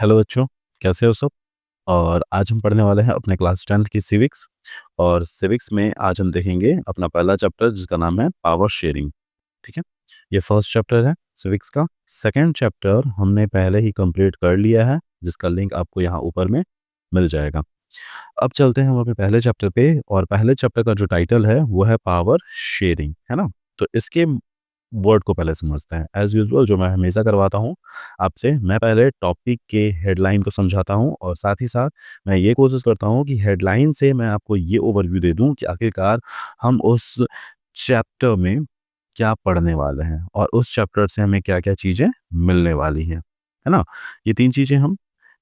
Hello बच्चों, कैसे हो सब? और आज हम पढ़ने वाले हैं अपने क्लास 10th की सिविक्स। और सिविक्स में आज हम देखेंगे अपना पहला चैप्टर जिसका नाम है पावर शेयरिंग। ठीक है, ये फर्स्ट चैप्टर है सिविक्स का। सेकंड चैप्टर हमने पहले ही कंप्लीट कर लिया है, जिसका लिंक आपको यहाँ ऊपर में मिल जाएगा। अब चलते हैं हम अपने पहले चैप्टर पे, और पहले चैप्टर का जो टाइटल है वो है पावर शेयरिंग, है ना। तो इसके वर्ड को पहले समझते हैं। एज यूजुअल जो मैं हमेशा करवाता हूँ आपसे, मैं पहले टॉपिक के हेडलाइन को समझाता हूँ, और साथ ही साथ मैं ये कोशिश करता हूँ कि हेडलाइन से मैं आपको ये ओवरव्यू दे दूँ कि आखिरकार हम उस चैप्टर में क्या पढ़ने वाले हैं और उस चैप्टर से हमें क्या क्या चीज़ें मिलने वाली हैं, है ना। ये तीन चीज़ें हम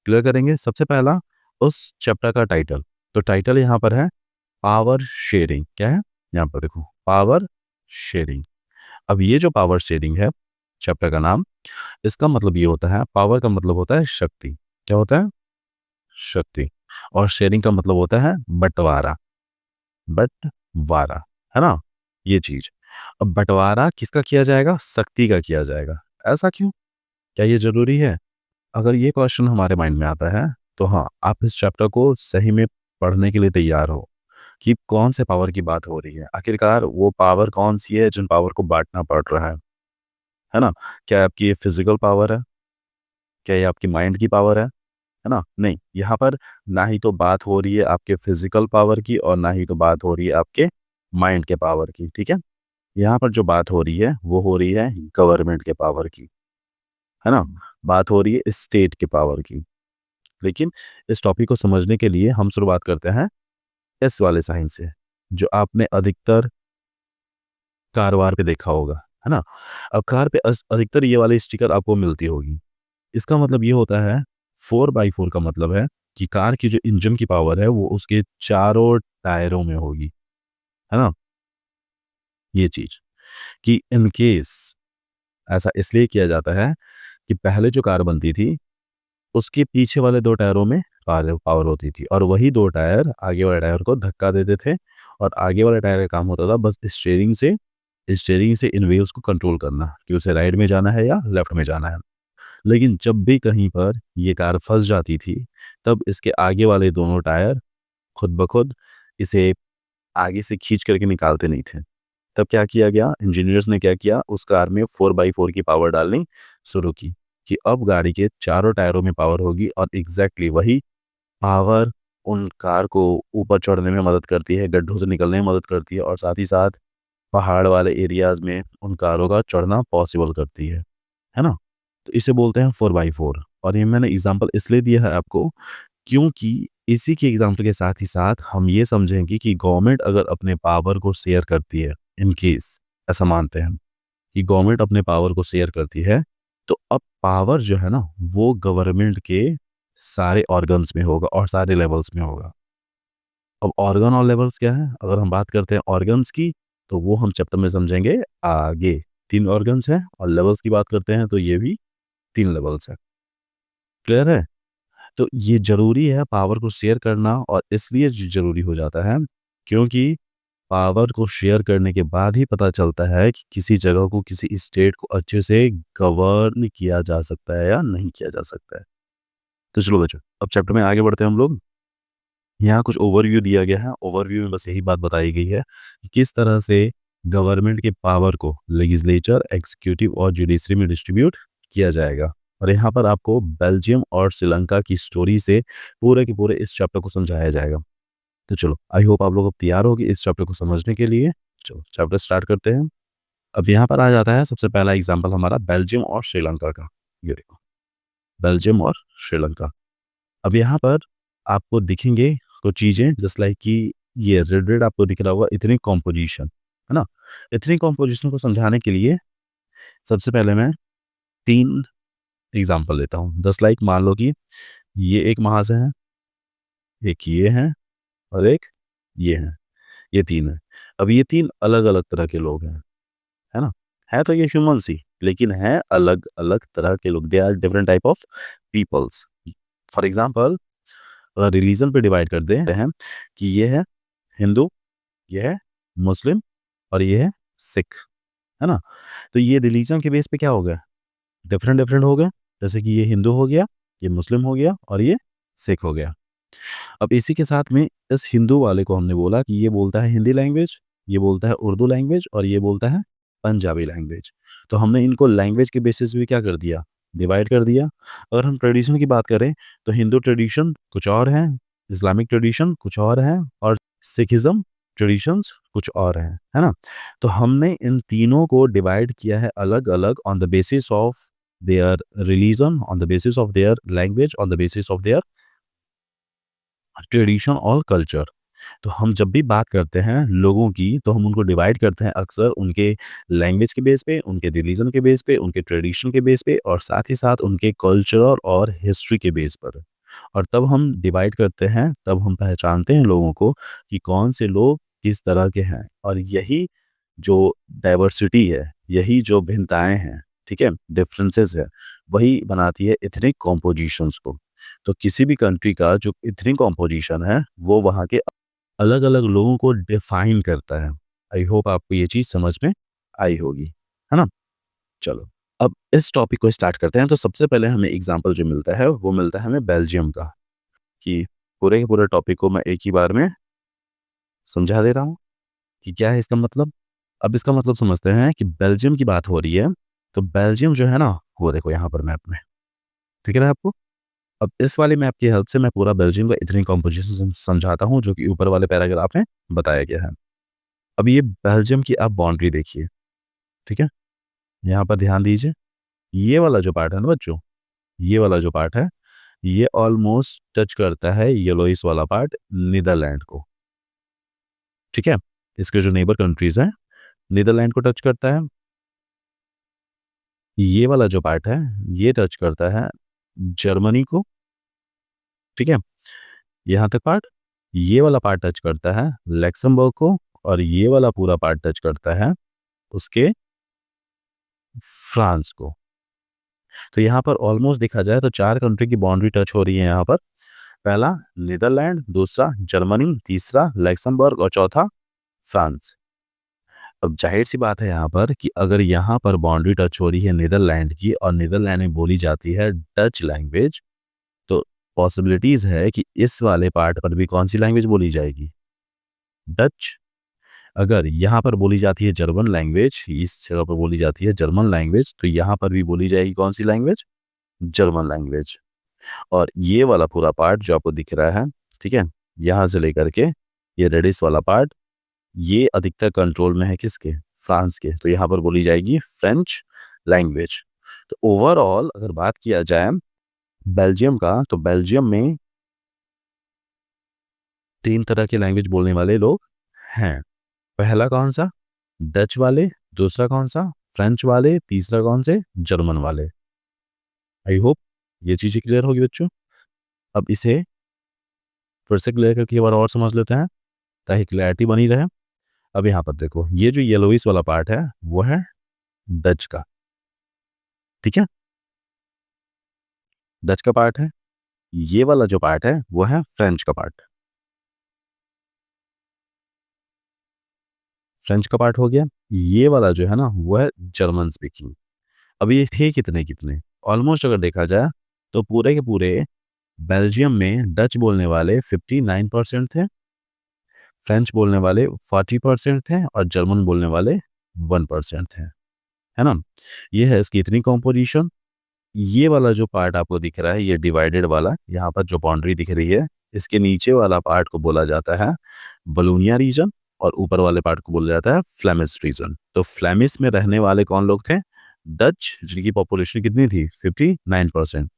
क्लियर करेंगे। सबसे पहला, उस चैप्टर का टाइटल। तो टाइटल यहाँ पर है पावर शेयरिंग। क्या है यहाँ पर? देखो, पावर शेयरिंग। अब ये जो पावर शेयरिंग है चैप्टर का नाम, इसका मतलब ये होता है, पावर का मतलब होता है शक्ति। क्या होता है? शक्ति। और शेयरिंग का मतलब होता है बंटवारा। बंटवारा, है ना, ये चीज। अब बंटवारा किसका किया जाएगा? शक्ति का किया जाएगा। ऐसा क्यों? क्या ये जरूरी है? अगर ये क्वेश्चन हमारे माइंड में आता है तो हाँ, आप इस चैप्टर को सही में पढ़ने के लिए तैयार हो कि कौन से पावर की बात हो रही है, आखिरकार वो पावर कौन सी है जिन पावर को बांटना पड़ रहा है ना। क्या आपकी ये फिजिकल पावर है? क्या ये आपकी माइंड की पावर है ना? नहीं, यहाँ पर ना ही तो बात हो रही है आपके फिजिकल पावर की, और ना ही तो बात हो रही है आपके माइंड के पावर की। ठीक है, यहाँ पर जो बात हो रही है वो हो रही है गवर्नमेंट के पावर की, है ना। बात हो रही है स्टेट के पावर की। लेकिन इस टॉपिक को समझने के लिए हम शुरुआत करते हैं एस वाले साइन से, जो आपने अधिकतर कार पे देखा होगा, है ना। अब कार पे अधिकतर ये वाली स्टिकर आपको मिलती होगी। इसका मतलब ये होता है, 4x4 का मतलब है कि कार की जो इंजन की पावर है वो उसके चारों टायरों में होगी, है ना। ये चीज कि इन केस ऐसा इसलिए किया जाता है कि पहले जो कार बनती थी उसके पीछे वाले दो टायरों में पावर होती थी, और वही दो टायर आगे वाले टायर को धक्का देते थे, और आगे वाले टायर का काम होता था बस स्टेयरिंग से इन व्हील्स को कंट्रोल करना कि उसे राइट में जाना है या लेफ्ट में जाना है। लेकिन जब भी कहीं पर ये कार फंस जाती थी, तब इसके आगे वाले दोनों टायर खुद ब खुद इसे आगे से खींच करके निकालते नहीं थे। तब क्या किया गया, इंजीनियर्स ने क्या किया, उस कार में 4x4 की पावर डालनी शुरू की कि अब गाड़ी के चारों टायरों में पावर होगी, और एग्जैक्टली वही पावर उन कार को ऊपर चढ़ने में मदद करती है, गड्ढों से निकलने में मदद करती है, और साथ ही साथ पहाड़ वाले एरियाज में उन कारों का चढ़ना पॉसिबल करती है ना। तो इसे बोलते हैं 4x4। और ये मैंने एग्जांपल इसलिए दिया है आपको क्योंकि इसी के एग्जांपल के साथ ही साथ हम ये समझेंगे कि गवर्नमेंट अगर अपने पावर को शेयर करती है, इन केस ऐसा मानते हैं कि गवर्नमेंट अपने पावर को शेयर करती है, तो अब पावर जो है ना वो गवर्नमेंट के सारे ऑर्गन्स में होगा और सारे लेवल्स में होगा। अब ऑर्गन और लेवल्स क्या है? अगर हम बात करते हैं ऑर्गन्स की, तो वो हम चैप्टर में समझेंगे आगे। 3 ऑर्गन्स हैं, और लेवल्स की बात करते हैं तो ये भी 3 लेवल्स हैं। क्लियर है? तो ये ज़रूरी है पावर को शेयर करना, और इसलिए ज़रूरी हो जाता है क्योंकि पावर को शेयर करने के बाद ही पता चलता है कि किसी जगह को, किसी स्टेट को अच्छे से गवर्न किया जा सकता है या नहीं किया जा सकता है। तो चलो बच्चों, अब चैप्टर में आगे बढ़ते हैं हम लोग। यहाँ कुछ ओवरव्यू दिया गया है। ओवरव्यू में बस यही बात बताई गई है कि किस तरह से गवर्नमेंट के पावर को लेजिस्लेचर, एग्जीक्यूटिव और जुडिशरी में डिस्ट्रीब्यूट किया जाएगा। और यहाँ पर आपको बेल्जियम और श्रीलंका की स्टोरी से पूरे के पूरे इस चैप्टर को समझाया जाएगा। तो चलो, आई होप आप लोग अब तैयार हो कि इस चैप्टर को समझने के लिए। चलो चैप्टर स्टार्ट करते हैं। अब यहाँ पर आ जाता है सबसे पहला एग्जाम्पल हमारा बेल्जियम और श्रीलंका का। ये देखो, बेल्जियम और श्रीलंका। अब यहाँ पर आपको दिखेंगे कुछ चीज़ें, जस्ट लाइक कि ये रेड रेड आपको दिख रहा होगा, इथनिक कॉम्पोजिशन, है ना। इथनिक कॉम्पोजिशन को समझाने के लिए सबसे पहले मैं 3 एग्जांपल लेता हूँ। जस्ट लाइक मान लो कि ये एक महाशय है, एक ये है, और एक ये है। ये 3 है। अब ये 3 अलग-अलग तरह के लोग हैं, है ना। है तो ये ह्यूमन्स ही, लेकिन हैं अलग-अलग तरह के लोग। They are different type of peoples. For example, religion पे डिवाइड कर दें हैं कि ये है हिंदू, ये है मुस्लिम, और ये है सिख, है ना। तो ये रिलीजन के बेस पे क्या हो गया? डिफरेंट डिफरेंट हो गए। जैसे कि ये हिंदू हो गया, ये मुस्लिम हो गया और ये सिख हो गया। अब इसी के साथ में इस हिंदू वाले को हमने बोला कि ये बोलता है हिंदी लैंग्वेज, ये बोलता है उर्दू लैंग्वेज और ये बोलता है पंजाबी लैंग्वेज। तो हमने इनको लैंग्वेज के बेसिस पे क्या कर दिया, डिवाइड कर दिया। अगर हम ट्रेडिशन की बात करें तो हिंदू ट्रेडिशन कुछ और है, इस्लामिक ट्रेडिशन कुछ और है और सिखिज्म ट्रेडिशंस कुछ और हैं, है ना। तो हमने इन तीनों को डिवाइड किया है अलग अलग on the basis of their religion, on the basis of their language, on the basis of their tradition और कल्चर। तो हम जब भी बात करते हैं लोगों की तो हम उनको डिवाइड करते हैं अक्सर उनके लैंग्वेज के बेस पे, उनके रिलीजन के बेस पे, उनके ट्रेडिशन के बेस पे और साथ ही साथ उनके कल्चर और हिस्ट्री के बेस पर। और तब हम डिवाइड करते हैं, तब हम पहचानते हैं लोगों को कि कौन से लोग किस तरह के हैं। और यही जो डाइवर्सिटी है, यही जो भिन्नताएं हैं, ठीक है, डिफरेंसेस है, वही बनाती है इथनिक कॉम्पोजिशंस को। तो किसी भी कंट्री का जो इथनिक कॉम्पोजिशन है वो वहाँ के अलग अलग लोगों को डिफाइन करता है। आई होप आपको ये चीज समझ में आई होगी, है ना। चलो अब इस टॉपिक को स्टार्ट करते हैं। तो सबसे पहले हमें एग्जांपल जो मिलता है वो मिलता है हमें बेल्जियम का, कि पूरे के पूरे टॉपिक को मैं एक ही बार में समझा दे रहा हूँ कि क्या है इसका मतलब। अब इसका मतलब समझते हैं कि बेल्जियम की बात हो रही है। तो बेल्जियम जो है ना, वो देखो यहाँ पर मैप में, ठीक है ना आपको। अब इस वाले मैप की हेल्प से मैं पूरा बेल्जियम का इतनी कॉम्पोजिशन समझाता हूँ जो कि ऊपर वाले पैराग्राफ में बताया गया है। अब ये बेल्जियम की आप बाउंड्री देखिए, ठीक है, यहाँ पर ध्यान दीजिए। ये वाला जो पार्ट है ना बच्चों, ये वाला जो पार्ट है ये ऑलमोस्ट टच करता है येलोइस वाला पार्ट नीदरलैंड को, ठीक है। इसके जो नेबर कंट्रीज हैं नीदरलैंड को टच करता है। ये वाला जो पार्ट है ये टच करता है जर्मनी को, ठीक है, यहाँ तक पार्ट। ये वाला पार्ट टच करता है लैक्समबर्ग को और ये वाला पूरा पार्ट टच करता है उसके फ्रांस को। तो यहाँ पर ऑलमोस्ट देखा जाए तो 4 कंट्री की बाउंड्री टच हो रही है यहाँ पर। पहला नीदरलैंड, दूसरा जर्मनी, तीसरा लैक्समबर्ग और चौथा फ्रांस। अब जाहिर सी बात है यहाँ पर कि अगर यहाँ पर बाउंड्री टच हो रही है नीदरलैंड की और नीदरलैंड में बोली जाती है डच लैंग्वेज, तो पॉसिबिलिटीज है कि इस वाले पार्ट पर भी कौन सी लैंग्वेज बोली जाएगी, डच। अगर यहाँ पर बोली जाती है जर्मन लैंग्वेज, इस जगह पर बोली जाती है जर्मन लैंग्वेज, तो यहाँ पर भी बोली जाएगी कौन सी लैंग्वेज, जर्मन लैंग्वेज। और ये वाला पूरा पार्ट जो आपको दिख रहा है, ठीक है, यहाँ से लेकर के ये रेडिस वाला पार्ट, ये अधिकतर कंट्रोल में है किसके, फ्रांस के। तो यहाँ पर बोली जाएगी फ्रेंच लैंग्वेज। तो ओवरऑल अगर बात किया जाए बेल्जियम का, तो बेल्जियम में 3 तरह के लैंग्वेज बोलने वाले लोग हैं। पहला कौन सा, डच वाले, दूसरा कौन सा, फ्रेंच वाले, तीसरा कौन से, जर्मन वाले। आई होप ये चीजें क्लियर होगी बच्चों। अब इसे फिर से क्लियर करके एक बार और समझ लेते हैं ताकि क्लैरिटी बनी रहे। अब यहाँ पर देखो ये जो येलोइस वाला पार्ट है वो है डच का, ठीक है, डच का पार्ट है। ये वाला जो पार्ट है वो है फ्रेंच का पार्ट, फ्रेंच का पार्ट हो गया। ये वाला जो है ना वो है जर्मन स्पीकिंग। अब ये थे कितने कितने, ऑलमोस्ट अगर देखा जाए तो पूरे के पूरे बेल्जियम में डच बोलने वाले 59% थे, फ्रेंच बोलने वाले 40% थे और जर्मन बोलने वाले 1% थे, है ना। ये है इसकी इतनी कॉम्पोजिशन। ये वाला जो पार्ट आपको दिख रहा है ये डिवाइडेड वाला, यहाँ पर जो बाउंड्री दिख रही है इसके नीचे वाला पार्ट को बोला जाता है वलोनिया रीजन और ऊपर वाले पार्ट को बोला जाता है फ्लेमिश रीजन। तो फ्लेमिश में रहने वाले कौन लोग थे, डच, जिनकी पॉपुलेशन कितनी थी 59%।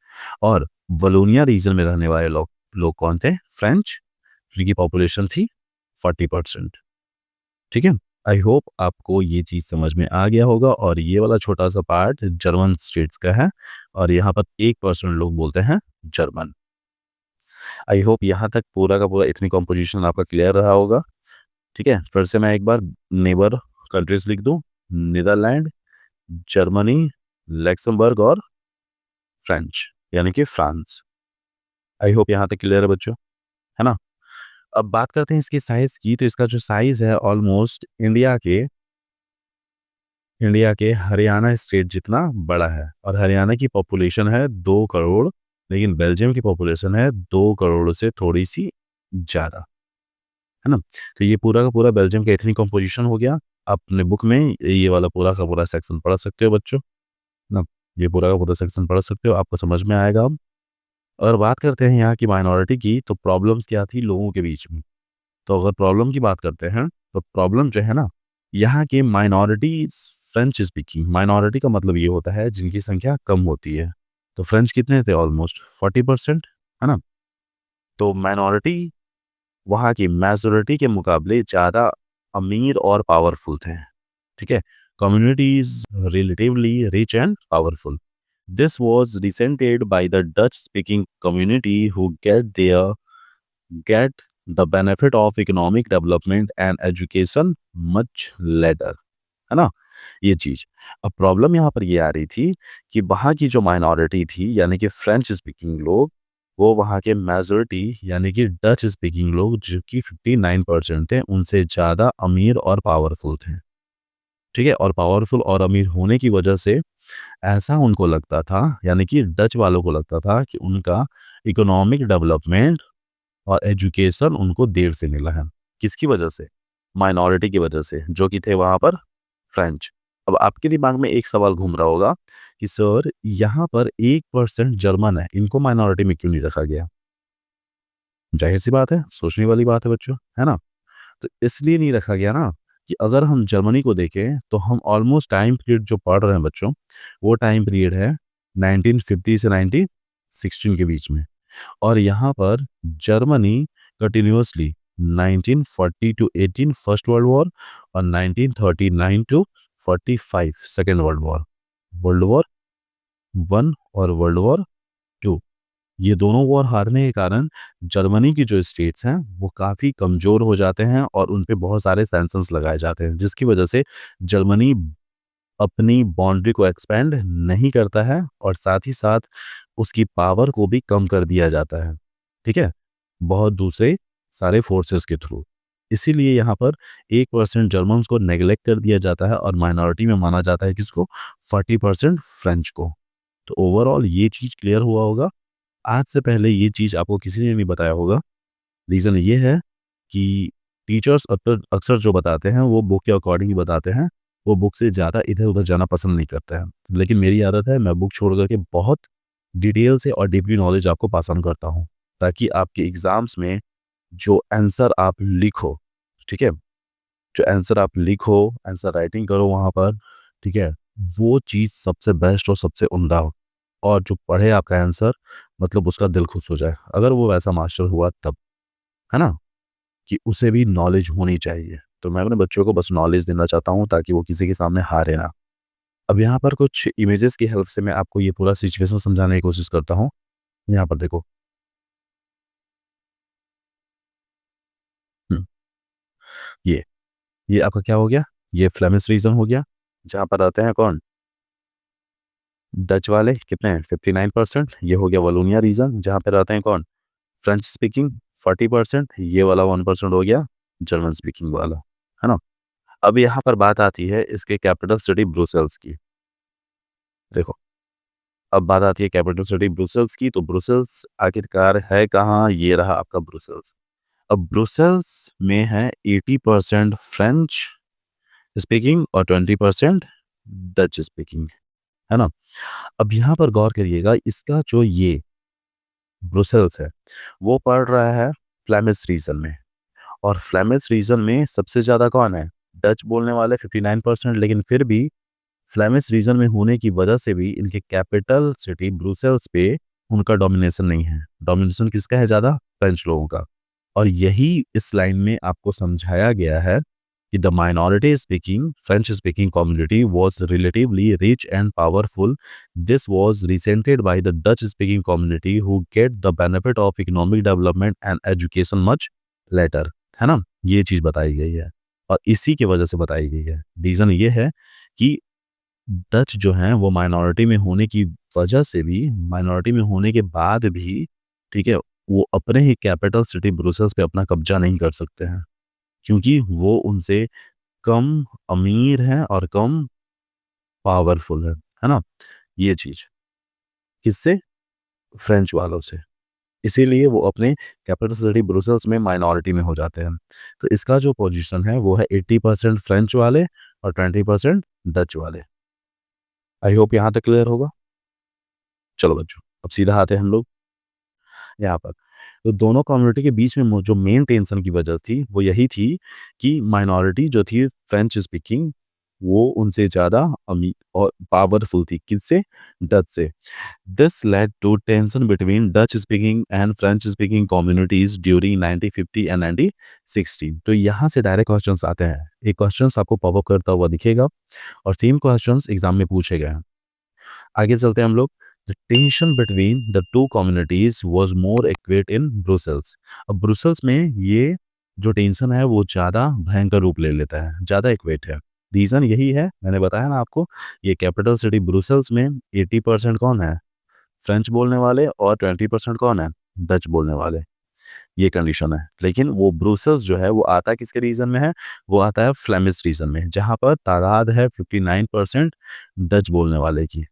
और वलोनिया रीजन में रहने वाले लोग लोग कौन थे, फ्रेंच, जिनकी पॉपुलेशन थी 40%, ठीक है। आई होप आपको ये चीज समझ में आ गया होगा। और ये वाला छोटा सा पार्ट जर्मन स्टेट्स का है और यहाँ पर 1% लोग बोलते हैं जर्मन। आई होप यहाँ तक पूरा का पूरा इतनी कॉम्पोजिशन आपका क्लियर रहा होगा, ठीक है। फिर से मैं एक बार नेबर कंट्रीज लिख दूं, नीदरलैंड, जर्मनी, लैक्समबर्ग और फ्रेंच यानी कि फ्रांस। आई होप यहाँ तक क्लियर है बच्चों, है ना। अब बात करते हैं इसकी साइज की। तो इसका जो साइज है ऑलमोस्ट इंडिया के हरियाणा स्टेट जितना बड़ा है और हरियाणा की पॉपुलेशन है 2 करोड़ लेकिन बेल्जियम की पॉपुलेशन है 2 करोड़ से थोड़ी सी ज़्यादा, है ना? तो ये पूरा का पूरा बेल्जियम का एथनिक कंपोजिशन हो गया। अपने बुक में ये वाला पूरा का पूरा सेक्शन पढ़ सकते हो बच्चों, है ना? ये पूरा का पूरा सेक्शन पढ़ सकते हो, आपको समझ में आएगा अब। और बात करते हैं यहाँ की माइनॉरिटी की, तो प्रॉब्लम्स क्या थी लोगों के बीच में? तो अगर प्रॉब्लम की बात करते हैं, तो प्रॉब्लम जो है ना, यहाँ के माइनॉरिटी फ्रेंच स्पीकिंग, माइनॉरिटी का मतलब ये होता है जिनकी संख्या कम होती है। तो फ्रेंच कितने थे? ऑलमोस्ट 40%, है ना? तो माइनॉरिटी वहाँ की मेजॉरिटी के मुकाबले ज़्यादा अमीर और पावरफुल थे, ठीक है? Communities relatively rich and powerful. This was resented by the Dutch speaking community who get the benefit of economic development and education much later, है ना? ये चीज। अब प्रॉब्लम यहाँ पर ये आ रही थी कि वहाँ की जो माइनॉरिटी थी यानी कि फ्रेंच स्पीकिंग लोग, वो वहाँ के मेजोरिटी यानी कि डच स्पीकिंग लोग जो कि 59% थे, उनसे ज़्यादा अमीर और पावरफुल थे, ठीक है? और पावरफुल और अमीर होने की वजह से ऐसा उनको लगता था, यानी कि डच वालों को लगता था कि उनका इकोनॉमिक डेवलपमेंट और एजुकेशन उनको देर से मिला है। किसकी वजह से? माइनॉरिटी की वजह से, जो कि थे वहाँ पर फ्रेंच। अब आपके दिमाग में एक सवाल घूम रहा होगा कि सर यहाँ पर 1% जर्मन है, इनको माइनॉरिटी में क्यों नहीं रखा गया? ज़ाहिर-सी बात है, सोचने वाली बात है बच्चों, है ना? तो इसलिए नहीं रखा गया ना कि अगर हम जर्मनी को देखें तो हम ऑलमोस्ट टाइम पीरियड जो पढ़ रहे हैं बच्चों, वो टाइम पीरियड है 1950 से 1916 के बीच में। और यहाँ पर Germany continuously 1940 to 18 first world war और 1939 to 45 second world war, world war one और वर्ल्ड वॉर टू, ये दोनों वॉर हारने के कारण जर्मनी की जो स्टेट्स हैं वो काफ़ी कमज़ोर हो जाते हैं और उन पे बहुत सारे सैंक्शंस लगाए जाते हैं, जिसकी वजह से जर्मनी अपनी बाउंड्री को एक्सपेंड नहीं करता है और साथ ही साथ उसकी पावर को भी कम कर दिया जाता है, ठीक है? बहुत दूसरे सारे फोर्सेस के थ्रू। इसीलिए यहाँ पर 1% जर्मन्स को नेग्लेक्ट कर दिया जाता है और माइनॉरिटी में माना जाता है किसको? 40% फ्रेंच को। तो ओवरऑल ये चीज़ क्लियर हुआ होगा। आज से पहले ये चीज़ आपको किसी ने नहीं बताया होगा। रीज़न ये है कि टीचर्स अक्सर अक्सर जो बताते हैं वो बुक के अकॉर्डिंग ही बताते हैं। वो बुक से ज़्यादा इधर-उधर जाना पसंद नहीं करते हैं। लेकिन मेरी आदत है मैं बुक छोड़ कर के बहुत डिटेल से और डीपली नॉलेज आपको पास ऑन करता हूँ, ताकि आपके एग्ज़ाम्स में जो आंसर आप लिखो, ठीक है? जो आंसर आप लिखो, आंसर राइटिंग करो वहाँ पर, ठीक है? वो चीज़ सबसे बेस्ट और सबसे उम्दा हो और जो पढ़े आपका आंसर मतलब उसका दिल खुश हो जाए। अगर वो वैसा मास्टर हुआ तब, है ना? कि उसे भी नॉलेज होनी चाहिए। तो मैं अपने बच्चों को बस नॉलेज देना चाहता हूँ ताकि वो किसी के सामने हारे ना। अब यहाँ पर कुछ इमेजेस की हेल्प से मैं आपको ये पूरा सिचुएशन समझाने की कोशिश करता हूँ। यहाँ पर देखो। हुँ, ये, ये आपका क्या हो गया? ये फ्लेमिश रीजन हो गया, जहाँ पर रहते हैं कौन? डच वाले कितने हैं? 59%। ये हो गया वलोनिया रीजन, जहाँ पे रहते हैं कौन? French speaking 40%। ये वाला 1% हो गया जर्मन स्पीकिंग वाला, है ना? अब यहाँ पर बात आती है इसके कैपिटल सिटी ब्रुसेल्स की। देखो, अब बात आती है कैपिटल सिटी ब्रुसेल्स की, तो ब्रुसेल्स आखिरकार है कहाँ? ये रहा आपका ब्रुसेल्स। अब ब्रुसेल्स में है 80% फ्रेंच स्पीकिंग और 20% डच स्पीकिंग, है ना? अब यहाँ पर गौर करिएगा, इसका जो ये ब्रुसेल्स है, वो पड़ रहा है फ्लेमिश रीजन में और फ्लेमिश रीजन में सबसे ज़्यादा कौन है? डच बोलने वाले 59%, लेकिन फिर भी फ्लेमिश रीजन में होने की वजह से भी इनके कैपिटल सिटी ब्रुसेल्स पे उनका डोमिनेशन नहीं है। डोमिनेशन किसका है ज़्यादा? फ्रेंच लोगों का। और यही इस लाइन में आपको समझाया गया है कि the minority speaking French speaking community was relatively rich and powerful. This was resented by the Dutch speaking community who get the benefit of economic development and education much later, है ना? ये चीज़ बताई गई है और इसी की वजह से बताई गई है। रीज़न ये है कि डच जो हैं वो माइनॉरिटी में होने की वजह से भी, माइनॉरिटी में होने के बाद भी, ठीक है, वो अपने ही कैपिटल सिटी ब्रुसेल्स पे अपना कब्जा नहीं कर सकते हैं, क्योंकि वो उनसे कम अमीर हैं और कम पावरफुल है ना? ये चीज़। किससे? फ्रेंच वालों से, इसीलिए वो अपने कैपिटल सिटी ब्रुसेल्स में माइनॉरिटी में हो जाते हैं। तो इसका जो पोजीशन है वो है 80% फ्रेंच वाले और 20% डच वाले। आई होप यहाँ तक क्लियर होगा। चलो बच्चों, अब सीधा आते हैं हम लोग यहाँ पर। तो दोनों कम्युनिटी के बीच में जो मेन टेंशन की वजह थी वो यही थी कि माइनॉरिटी जो थी फ्रेंच स्पीकिंग, वो उनसे ज़्यादा अमीर और पावरफुल थी। किससे? डच से। This led to tension between Dutch speaking and French speaking communities during 1950 and 1960। तो यहाँ से डायरेक्ट क्वेश्चंस आते हैं। एक क्वेश्चंस आपको पॉपअप करता हुआ दिखेगा और सेम क्वेश्चंस एग्जाम में पूछे गए हैं। आगे चलते हैं हम लोग। The tension between the two communities was more acute in Brussels। अब ब्रुसेल्स में ये जो टेंशन है वो ज़्यादा भयंकर रूप ले लेता है, ज़्यादा एक्वेट है। रीज़न यही है, मैंने बताया ना आपको, ये कैपिटल सिटी ब्रुसेल्स में 80% कौन है? फ्रेंच बोलने वाले और 20% कौन है? डच बोलने वाले। ये कंडीशन है। लेकिन वो ब्रुसेल्स जो है वो आता किसके रीजन में है? वो आता है फ्लेमिश रीजन में, जहाँ पर तादाद है 59% डच बोलने वाले की।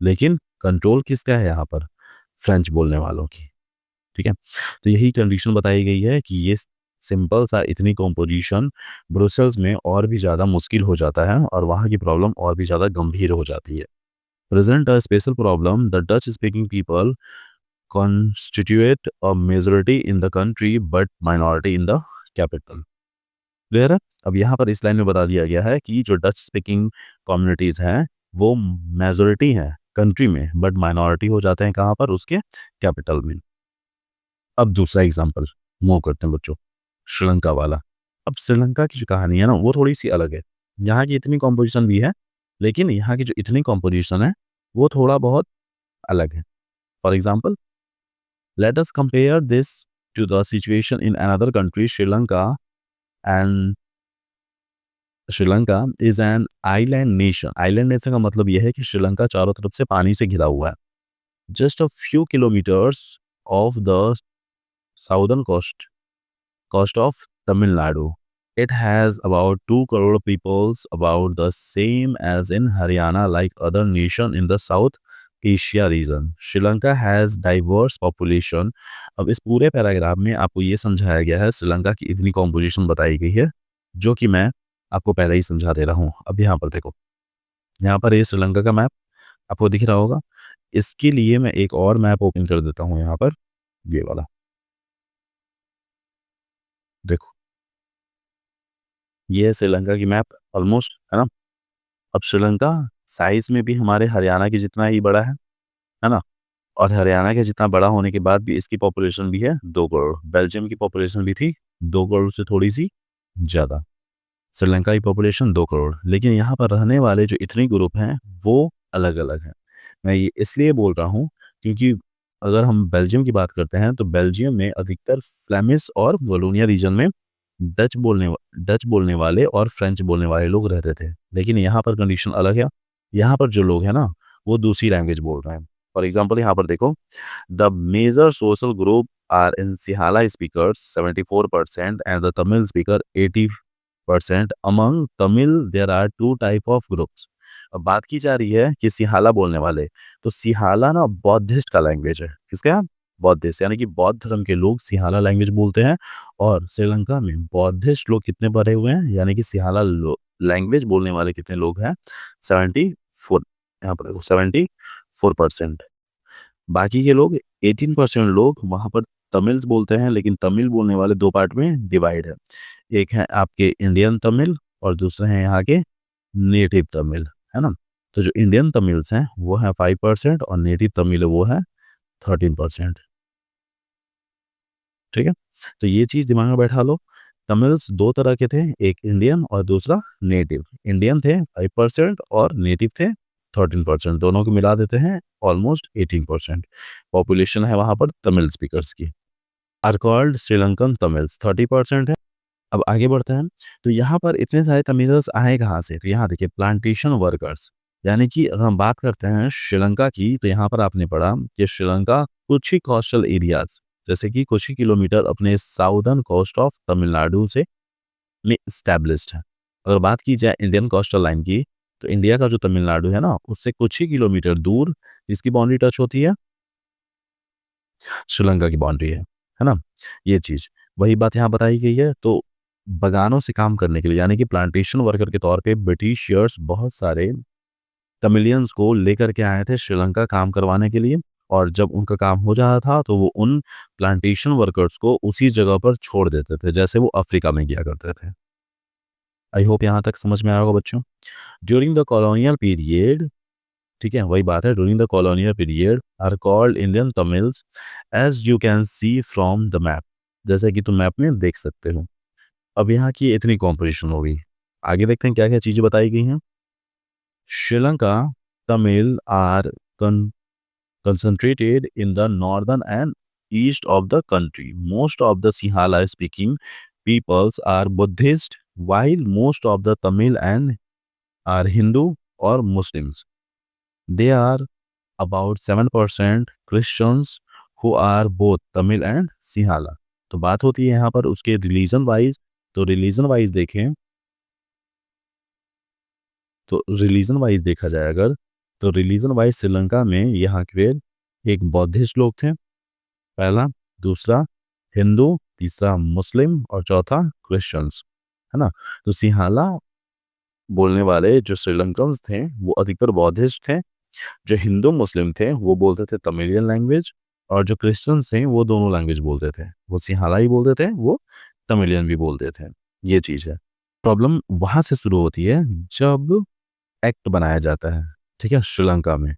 लेकिन कंट्रोल किसका है यहाँ पर? फ्रेंच बोलने वालों की। ठीक है, तो यही कंडीशन बताई गई है कि ये सिंपल सा इतनी कॉम्पोजिशन ब्रुसेल्स में और भी ज़्यादा मुश्किल हो जाता है और वहाँ की प्रॉब्लम और भी ज़्यादा गंभीर हो जाती है। Present a special problem, the Dutch speaking people constitute a majority in the country but minority in the capital। Clear है? अब यहाँ पर इस लाइन में बता दिया गया है कि जो डच स्पीकिंग कम्युनिटीज हैं वो मेजोरिटी हैं कंट्री में बट माइनॉरिटी हो जाते हैं कहाँ पर? उसके कैपिटल में। अब दूसरा एग्जांपल मूव करते हैं बच्चों, श्रीलंका वाला। अब श्रीलंका की जो कहानी है ना वो थोड़ी सी अलग है। यहाँ की इतनी कॉम्पोजिशन भी है, लेकिन यहाँ की जो इतनी कॉम्पोजिशन है वो थोड़ा बहुत अलग है। For example, let us compare this to the situation in another country, Sri Lanka। And Sri Lanka is an island nation। Island nation का मतलब यह है कि श्रीलंका चारों तरफ से पानी से घिरा हुआ है। Just a few kilometers of the southern coast of Tamil Nadu। It has about 2 crore people, about the same as in Haryana, like other nation in the South Asia region। Sri Lanka has diverse population। अब इस पूरे paragraph में आपको ये समझाया गया है, श्रीलंका की इतनी कॉम्पोजिशन बताई गई है जो कि मैं आपको पहले ही समझा दे रहा हूँ। अब यहाँ पर देखो, यहाँ पर ये श्रीलंका का मैप आपको दिख रहा होगा। इसके लिए मैं एक और मैप ओपन कर देता हूँ यहाँ पर, ये वाला देखो, ये है श्रीलंका की मैप ऑलमोस्ट, है ना। अब श्रीलंका साइज में भी हमारे हरियाणा के जितना ही बड़ा है ना। और हरियाणा के जितना बड़ा होने के बाद भी इसकी पॉपुलेशन भी है 2 करोड़। बेल्जियम की पॉपुलेशन भी थी 2 करोड़ से थोड़ी सी ज़्यादा। श्रीलंका की पॉपुलेशन 2 करोड़, लेकिन यहाँ पर रहने वाले जो इतने ग्रुप हैं वो अलग अलग हैं। मैं ये इसलिए बोल रहा हूँ क्योंकि अगर हम बेल्जियम की बात करते हैं तो बेल्जियम में अधिकतर फ्लेमिश और वलोनिया रीजन में डच बोलने वाले और फ्रेंच बोलने वाले लोग रहते थे। लेकिन यहाँ पर कंडीशन अलग है। यहाँ पर जो लोग हैं ना वो दूसरी लैंग्वेज बोल रहे हैं। फॉर एग्जाम्पल यहाँ पर देखो, the major social group are in Sinhala speakers 74% and the Tamil speaker 80%। Among Tamil there are 2 type of groups. अब बात की जा रही है कि सिहाला बोलने वाले, तो सिहाला ना बौद्धिस्ट का लैंग्वेज है। किसका? बौद्धिस्ट, यानी कि बौद्ध धर्म के लोग सिहाला लैंग्वेज बोलते हैं। और श्रीलंका में बौद्धिस्ट लोग कितने भरे हुए हैं, यानी कि सिहाला लैंग्वेज बोलने वाले कितने लोग हैं? 74। यहाँ पर देखो 74%। बाकी के लोग 18% लोग वहाँ पर तमिल्स बोलते हैं, लेकिन तमिल बोलने वाले 2 पार्ट में डिवाइड है। एक है आपके इंडियन तमिल और दूसरे हैं यहाँ के नेटिव तमिल, है ना। तो जो इंडियन तमिल्स हैं वो है 5% और नेटिव तमिल वो है 13%। ठीक है, तो ये चीज़ दिमाग में बैठा लो। तमिल्स 2 तरह के थे, एक इंडियन और दूसरा नेटिव। इंडियन थे 5% और नेटिव थे 13%। दोनों को मिला देते हैं ऑलमोस्ट 18% पॉपुलेशन है वहाँ पर तमिल स्पीकर्स की। आर कॉल्ड श्रीलंकन तमिल्स 30% है। अब आगे बढ़ते हैं, तो यहाँ पर इतने सारे तमिल्स आए कहाँ से? तो यहाँ देखिए, प्लांटेशन वर्कर्स, यानी कि अगर हम बात करते हैं श्रीलंका की, तो यहाँ पर आपने पढ़ा कि श्रीलंका कुछ ही कोस्टल एरियाज, जैसे कि कुछ ही किलोमीटर अपने साउदर्न कोस्ट ऑफ तमिलनाडु से में स्टैब्लिश्ड है। अगर बात की जाए इंडियन कोस्टल लाइन की, तो इंडिया का जो तमिलनाडु है ना उससे कुछ ही किलोमीटर दूर इसकी बाउंड्री टच होती है श्रीलंका की बाउंड्री है ना, ये चीज वही बात यहाँ बताई गई है। तो बगानों से काम करने के लिए यानी कि प्लांटेशन वर्कर के तौर पे ब्रिटिशर्स बहुत सारे तमिलियंस को लेकर के आए थे श्रीलंका काम करवाने के लिए, और जब उनका काम हो जाता था तो वो उन प्लांटेशन वर्कर्स को उसी जगह पर छोड़ देते थे जैसे वो अफ्रीका में किया करते थे। आई होप यहाँ तक समझ में आया होगा बच्चों। ड्यूरिंग द कॉलोनियल पीरियड, ठीक है वही बात है, during the colonial period are called Indian Tamils as you can see from the map, जैसे कि तुम मैप में देख सकते हो। अब यहाँ की इतनी कॉम्पोजिशन हो गई, आगे देखते हैं क्या क्या चीजें बताई गई हैं। Sri Lanka Tamil are concentrated in the northern and east of the country. Most of the Sinhala speaking peoples are Buddhist, while most of the Tamil and are Hindu or Muslims. They are about 7% Christians who are both Tamil and Sinhala. तो बात होती है यहाँ पर उसके religion wise. तो religion wise देखें तो रिलीजन वाइज देखा जाए अगर, तो रिलीजन वाइज श्रीलंका में यहाँ के एक बौद्धिस्ट लोग थे पहला, दूसरा हिंदू, तीसरा मुस्लिम और चौथा क्रिश्चियंस, है ना। तो सिंहाला बोलने वाले जो श्रीलंकन्स थे वो अधिकतर बौद्धिस्ट थे, जो हिंदू मुस्लिम थे वो बोलते थे तमिलियन लैंग्वेज, और जो क्रिश्चियंस थे वो दोनों लैंग्वेज बोलते थे, वो सिंहाला ही बोलते थे, वो तमिलियन भी बोलते थे। ये चीज है। प्रॉब्लम वहां से शुरू होती है जब एक्ट बनाया जाता है, ठीक है, श्रीलंका में।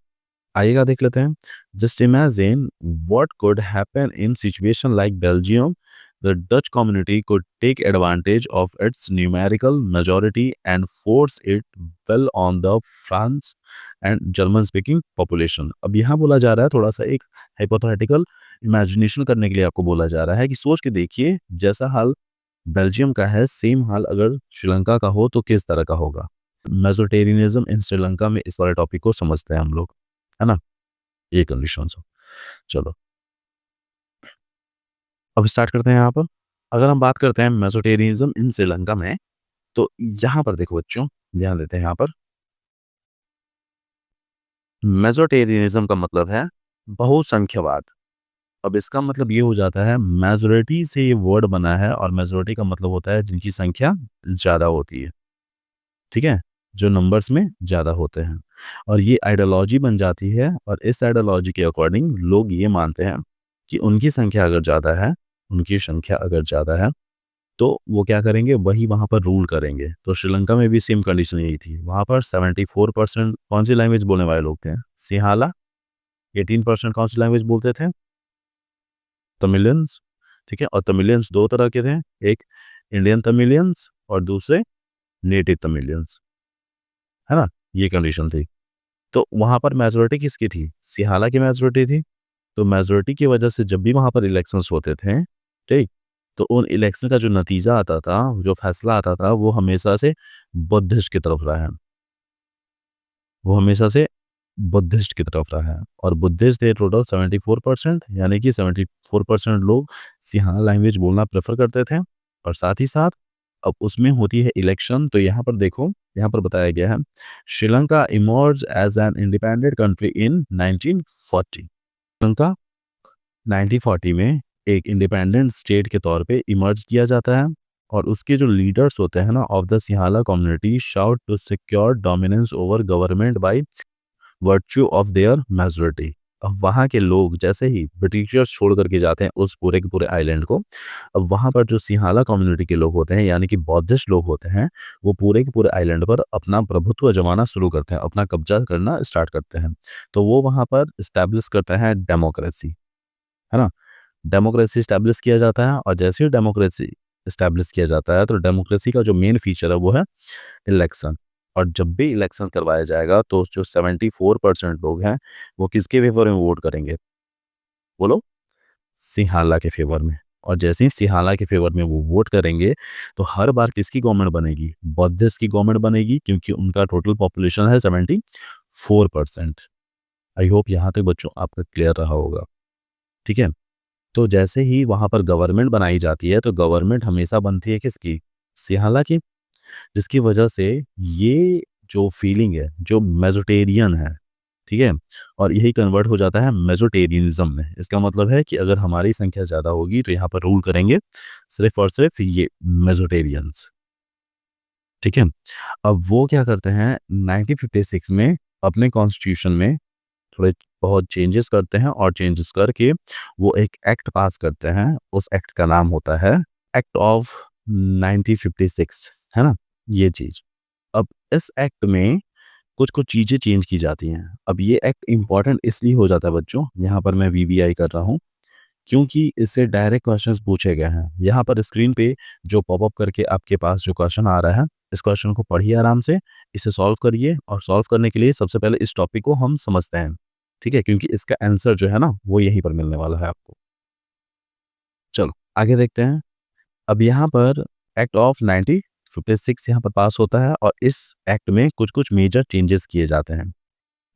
आइएगा देख लेते हैं। Just imagine what could happen in situation like Belgium, the Dutch community could take advantage of its numerical majority and force it well on the France and German speaking population. अब यहाँ बोला जा रहा है थोड़ा सा एक हाइपोथेटिकल इमेजिनेशन करने के लिए आपको बोला जा रहा है कि सोच के देखिए जैसा हाल बेल्जियम का है सेम हाल अगर श्रीलंका का हो तो किस तरह का होगा। मेजोटेरियनिज्म इन श्रीलंका में इस वाले टॉपिक को समझते हैं हम लोग, है ना, ये कंडीशन हो। चलो अब स्टार्ट करते हैं यहाँ पर। अगर हम बात करते हैं मेसोटेरियनिज्म इन श्रीलंका में, तो यहाँ पर देखो बच्चों ध्यान देते हैं। यहाँ पर मेसोटेरियनिज्म का मतलब है बहुसंख्यवाद। अब इसका मतलब ये हो जाता है मेजोरिटी से ये वर्ड बना है, और मेजोरिटी का मतलब होता है जिनकी संख्या ज्यादा होती है, ठीक है, जो नंबर्स में ज्यादा होते हैं। और ये आइडियोलॉजी बन जाती है, और इस आइडियोलॉजी के अकॉर्डिंग लोग ये मानते हैं कि उनकी संख्या अगर ज़्यादा है, उनकी संख्या अगर ज़्यादा है तो वो क्या करेंगे, वही वहाँ पर रूल करेंगे। तो श्रीलंका में भी सेम कंडीशन यही थी। वहाँ पर 74% कौन सी लैंग्वेज बोलने वाले लोग थे, सिंहाला। 18% कौन सी लैंग्वेज बोलते थे, तमिलियंस, ठीक है। और तमिलियंस दो तरह के थे, एक इंडियन तमिलियंस और दूसरे नेटिव तमिलियंस, है ना, ये कंडीशन थी। तो वहाँ पर मेजोरिटी किसकी थी, सिंहाला की मेजोरिटी थी। तो मेजोरिटी की वजह से जब भी वहाँ पर इलेक्शंस होते थे, ठीक, तो उन इलेक्शन का जो नतीजा आता था, जो फैसला आता था, वो हमेशा से बुद्धिस्ट की तरफ रहा है, वो हमेशा से बुद्धिस्ट की तरफ रहा है। और बुद्धिस्ट थे टोटल 74%, यानी कि 74% लोग सिंहाला लैंग्वेज बोलना प्रेफर करते थे। और साथ ही साथ अब उसमें होती है इलेक्शन। तो यहाँ पर देखो, यहाँ पर बताया गया है Sri Lanka emerge as an independent country in 1940। Sri Lanka 1940 में एक इंडिपेंडेंट स्टेट के तौर पे इमर्ज किया जाता है, और उसके जो लीडर्स होते हैं ना of the Sinhala community sought to secure dominance over government by virtue of their majority. अब वहाँ के लोग जैसे ही ब्रिटिशर्स छोड़ करके जाते हैं उस पूरे के पूरे आइलैंड को, अब वहाँ पर जो सिंहाला कम्युनिटी के लोग होते हैं यानी कि बौद्धिस्ट लोग होते हैं, वो पूरे के पूरे आइलैंड पर अपना प्रभुत्व जमाना शुरू करते हैं, अपना कब्जा करना स्टार्ट करते हैं। तो वो वहाँ पर इस्टेब्लिश करते हैं डेमोक्रेसी, है ना, डेमोक्रेसी इस्टेब्लिश किया जाता है। और जैसे ही डेमोक्रेसी इस्टेब्लिश किया जाता है तो डेमोक्रेसी का जो मेन फीचर है वो है इलेक्शन। और जब भी इलेक्शन करवाया जाएगा तो जो 74% लोग हैं वो किसके फेवर में वोट करेंगे, बोलो, सिंहाला के फेवर में। और जैसे ही सिंहाला के फेवर में वो वोट करेंगे तो हर बार किसकी गवर्नमेंट बनेगी, बौद्धिस्ट की गवर्नमेंट बनेगी, क्योंकि उनका टोटल पॉपुलेशन है 74%। आई होप यहाँ तक बच्चों आपका क्लियर रहा होगा, ठीक है। तो जैसे ही वहां पर गवर्नमेंट बनाई जाती है तो गवर्नमेंट हमेशा बनती है किसकी, सिंहाला की, जिसकी वजह से ये जो फीलिंग है जो मेजोटेरियन है, ठीक है? और यही कन्वर्ट हो जाता है मेजोटेरियनिज़्म में। इसका मतलब है कि अगर हमारी संख्या ज़्यादा होगी तो यहाँ पर रूल करेंगे सिर्फ़ और सिर्फ़ ये मेजोटेरियंस, ठीक है? अब वो क्या करते हैं 1956 में अपने कॉन्स्टिट्यूशन में थोड़े बहुत चेंजेस करते हैं और चेंजेस करके वो एक एक्ट पास करते हैं। उस एक्ट का नाम होता है एक्ट ऑफ 1956, है ना? ये चीज़। अब इस एक्ट में कुछ-कुछ चीज़ें चेंज की जाती हैं। अब ये एक्ट इम्पोर्टेंट इसलिए हो जाता है बच्चों, यहाँ पर मैं वीवीआई कर रहा हूँ, क्योंकि इससे डायरेक्ट क्वेश्चंस पूछे गए हैं। यहाँ पर स्क्रीन पे जो पॉपअप करके आपके पास जो क्वेश्चन आ रहा है, इस क्वेश्चन को पढ़िए आराम से, इसे सॉल्व करिए और सॉल्व करने के लिए सबसे पहले इस टॉपिक को हम समझते हैं, ठीक है? क्योंकि इसका आंसर जो है ना, वो यहीं पर मिलने वाला है आपको। चलो, आगे देखते हैं। अब यहाँ पर एक्ट ऑफ 1956 यहाँ पर पास होता है और इस एक्ट में कुछ-कुछ मेजर चेंजेस किए जाते हैं।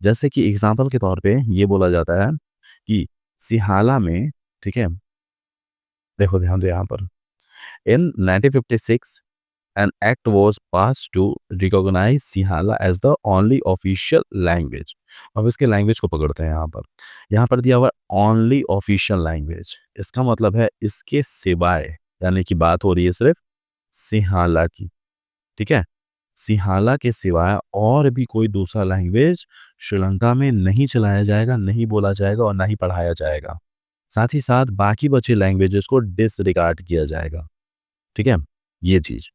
जैसे कि एग्ज़ाम्पल के तौर पे ये बोला जाता है कि सिहाला में, ठीक है? देखो ध्यान दो यहाँ पर। In 1956, an act was passed to recognize Sihala as the only official language। अब इसके लैंग्वेज को पकड़ते हैं यहाँ पर। यहाँ पर दिया हुआ है only official language। इसका मतलब है इसके सिवाय, यानी कि बात हो रही है सिर्फ सिहाला की, ठीक है? सिहाला के सिवाय और भी कोई दूसरा लैंग्वेज श्रीलंका में नहीं चलाया जाएगा, नहीं बोला जाएगा और ना ही पढ़ाया जाएगा। साथ ही साथ बाकी बचे लैंग्वेजेस को डिसरिगार्ड किया जाएगा, ठीक है? ये चीज़।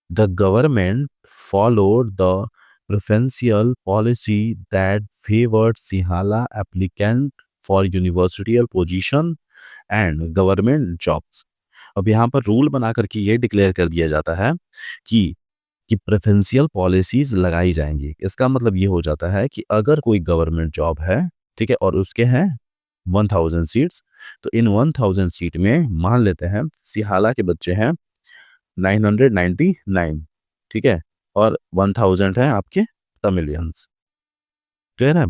The government followed the preferential policy that favored Sinhala applicant for university position and government jobs। अब यहाँ पर रूल बना करके ये डिक्लेयर कर दिया जाता है कि प्रेफरेंशियल पॉलिसीज लगाई जाएंगी। इसका मतलब ये हो जाता है कि अगर कोई गवर्नमेंट जॉब है, ठीक है, और उसके हैं 1000 सीट्स, तो इन 1000 सीट में मान लेते हैं सिहाला के बच्चे हैं 999, ठीक है, और 1000 है आपके तमिलियंस, क्लियर है?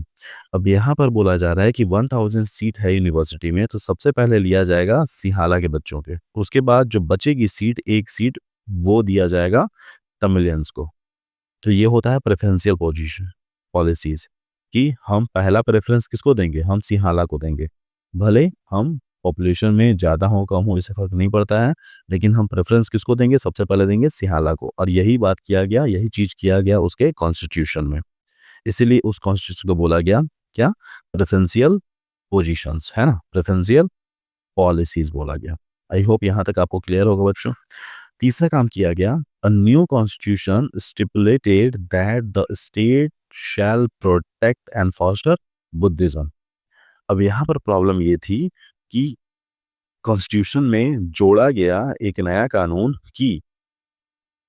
अब यहाँ पर बोला जा रहा है कि 1000 सीट है यूनिवर्सिटी में, तो सबसे पहले लिया जाएगा सिहाला के बच्चों के, उसके बाद जो बचेगी सीट, एक सीट वो दिया जाएगा तमिलियंस को। तो ये होता है प्रेफरेंशियल पोजीशन पॉलिसीज कि हम पहला प्रेफरेंस किसको देंगे, हम सिंहाला को देंगे। भले हम पॉपुलेशन में ज़्यादा हो कम हो इससे फ़र्क नहीं पड़ता है, लेकिन हम प्रेफरेंस किसको देंगे, सबसे पहले देंगे सिंहाला को। और यही बात किया गया, यही चीज़ किया गया उसके कॉन्स्टिट्यूशन में। इसीलिए उस कॉन्स्टिट्यूशन को बोला गया क्या, प्रेफरेंशियल पोजीशंस, है ना, प्रेफरेंशियल पॉलिसीज बोला गया। आई होप यहाँ तक आपको क्लियर होगा बच्चों। तीसरा काम किया गया, a new constitution stipulated that the state shall protect and foster Buddhism. अब यहाँ पर प्रॉब्लम ये थी कि कॉन्स्टिट्यूशन में जोड़ा गया एक नया कानून कि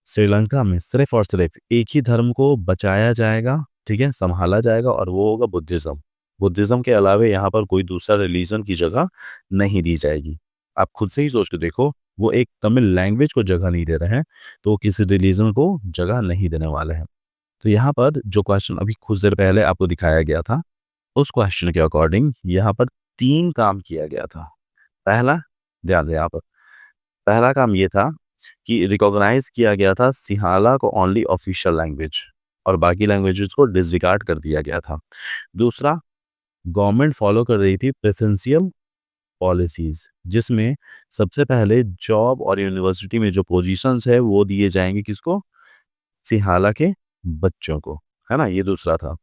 श्रीलंका में सिर्फ और सिर्फ एक ही धर्म को बचाया जाएगा, ठीक है, संभाला जाएगा, और वो होगा बुद्धिज्म। बुद्धिज्म के अलावे यहाँ पर कोई दूसरा रिलीजन की जगह नहीं दी जाएगी। आप खुद से ही सोच के देखो, वो एक तमिल लैंग्वेज को जगह नहीं दे रहे हैं, तो वो किसी रिलीजन को जगह नहीं देने वाले हैं। तो यहाँ पर जो क्वेश्चन अभी कुछ देर पहले आपको दिखाया गया था, उस क्वेश्चन के अकॉर्डिंग यहाँ पर 3 काम किया गया था। पहला, ध्यान दें यहाँ पर, पहला काम ये था कि रिकॉग्नाइज किया गया था सिंहाला को ओनली ऑफिशियल लैंग्वेज और बाकी लैंग्वेजेस को डिसरिगार्ड कर दिया गया था। दूसरा, गवर्नमेंट फॉलो कर रही थी प्रेफरेंशियल पॉलिसीज, जिसमें सबसे पहले जॉब और यूनिवर्सिटी में जो पोजीशंस है वो दिए जाएंगे किसको, सिंहाला के बच्चों को, है ना, ये दूसरा था।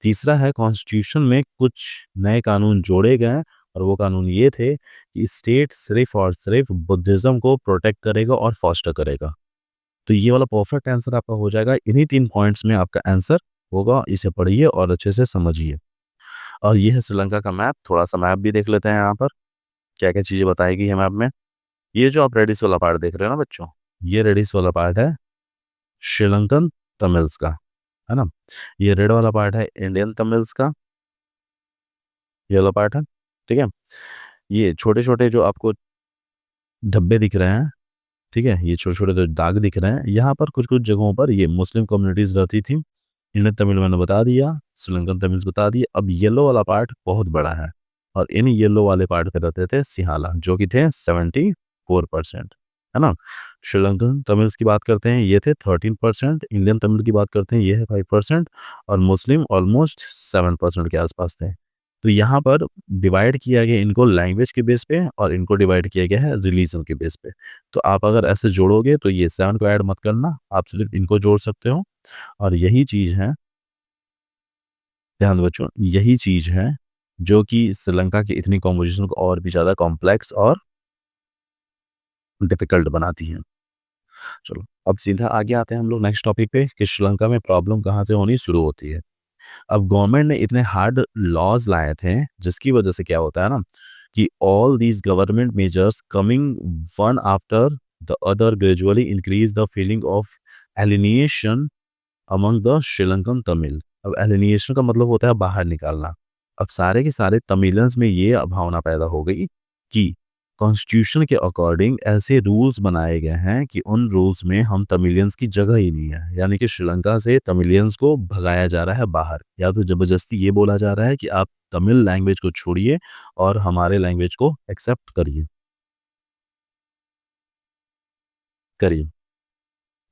तीसरा है, कॉन्स्टिट्यूशन में कुछ नए कानून जोड़े गए और वो कानून ये थे कि स्टेट सिर्फ और सिर्फ बुद्धिज्म को प्रोटेक्ट करेगा और फॉस्टर करेगा। तो ये वाला परफेक्ट आंसर आपका हो जाएगा। इन्हीं 3 पॉइंट्स में आपका आंसर होगा। इसे पढ़िए और अच्छे से समझिए। और ये है श्रीलंका का मैप। थोड़ा-सा मैप भी देख लेते हैं यहाँ पर, क्या-क्या चीज़ें बताई गई है मैप में। ये जो आप रेडिस वाला पार्ट देख रहे हो ना बच्चों, ये रेडिस वाला पार्ट है श्रीलंकन तमिल्स का, है ना? ये रेड वाला पार्ट है इंडियन तमिल्स का, ये वाला पार्ट है, ठीक है? ये छोटे-छोटे जो आपको धब्बे दिख रहे हैं, ठीक है? ये छोटे-छोटे जो दाग दिख रहे हैं, यहाँ पर कुछ-कुछ जगहों पर ये मुस्लिम कम्युनिटीज़ रहती थी। इंडियन तमिल मैंने बता दिया, श्रीलंकन तमिल्स बता दिए। अब येलो वाला पार्ट बहुत बड़ा है और इन येलो वाले पार्ट पे रहते थे सिंहाला, जो कि थे 74%। है ना? श्रीलंकन तमिल्स की बात करते हैं, ये थे 13%, इंडियन तमिल की बात करते हैं, ये है 5% और मुस्लिम ऑलमोस्ट 7% के आसपास थे। तो यहाँ पर डिवाइड किया गया इनको लैंग्वेज के बेस पे और इनको डिवाइड किया गया है रिलीजन के बेस पे। तो आप अगर ऐसे जोड़ोगे तो ये 7 को ऐड मत करना, आप सिर्फ इनको जोड़ सकते हो और यही चीज़ है, ध्यान दो बच्चों, यही चीज़ है जो कि श्रीलंका की इतनी कॉम्पोजिशन को और भी ज़्यादा कॉम्प्लेक्स और डिफ़िकल्ट बनाती है। चलो, अब सीधा आगे आते हैं हम लोग नेक्स्ट टॉपिक पे कि श्रीलंका में प्रॉब्लम कहाँ से होनी शुरू होती है। अब गवर्नमेंट ने इतने हार्ड लॉज लाए थे जिसकी वजह से क्या होता है ना कि all these government measures coming one after the other gradually increase the feeling of alienation among the Sri Lankan Tamil. अब एलिनिएशन का मतलब होता है बाहर निकालना। अब सारे के सारे तमिलियंस में ये भावना पैदा हो गई कि कॉन्स्टिट्यूशन के अकॉर्डिंग ऐसे रूल्स बनाए गए हैं कि उन रूल्स में हम तमिलियंस की जगह ही नहीं है, यानी कि श्रीलंका से तमिलियंस को भगाया जा रहा है बाहर, या तो जबरदस्ती ये बोला जा रहा है कि आप तमिल लैंग्वेज को छोड़िए और हमारे लैंग्वेज को एक्सेप्ट करिए करिए।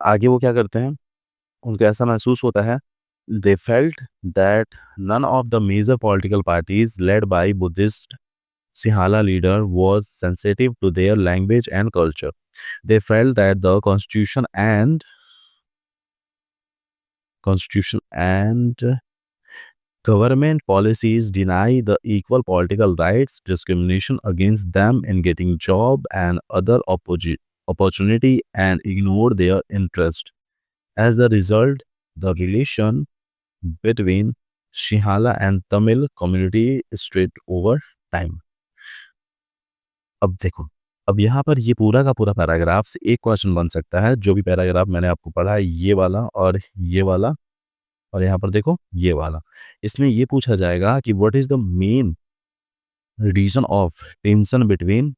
आगे वो क्या करते हैं, उनको ऐसा महसूस होता है, they felt that none of the major political parties led by Buddhist Sinhala leader was sensitive to their language and culture. They felt that the constitution and government policies deny the equal political rights, discrimination against them in getting job and other opportunity, and ignore their interest. As a result, the relation between Sinhala and Tamil community straight over time. अब देखो, अब यहाँ पर ये पूरा का पूरा paragraph से एक क्वेश्चन बन सकता है, जो भी पैराग्राफ मैंने आपको पढ़ा है, ये वाला और ये वाला और यहाँ पर देखो ये वाला। इसमें ये पूछा जाएगा कि what is the main reason of tension between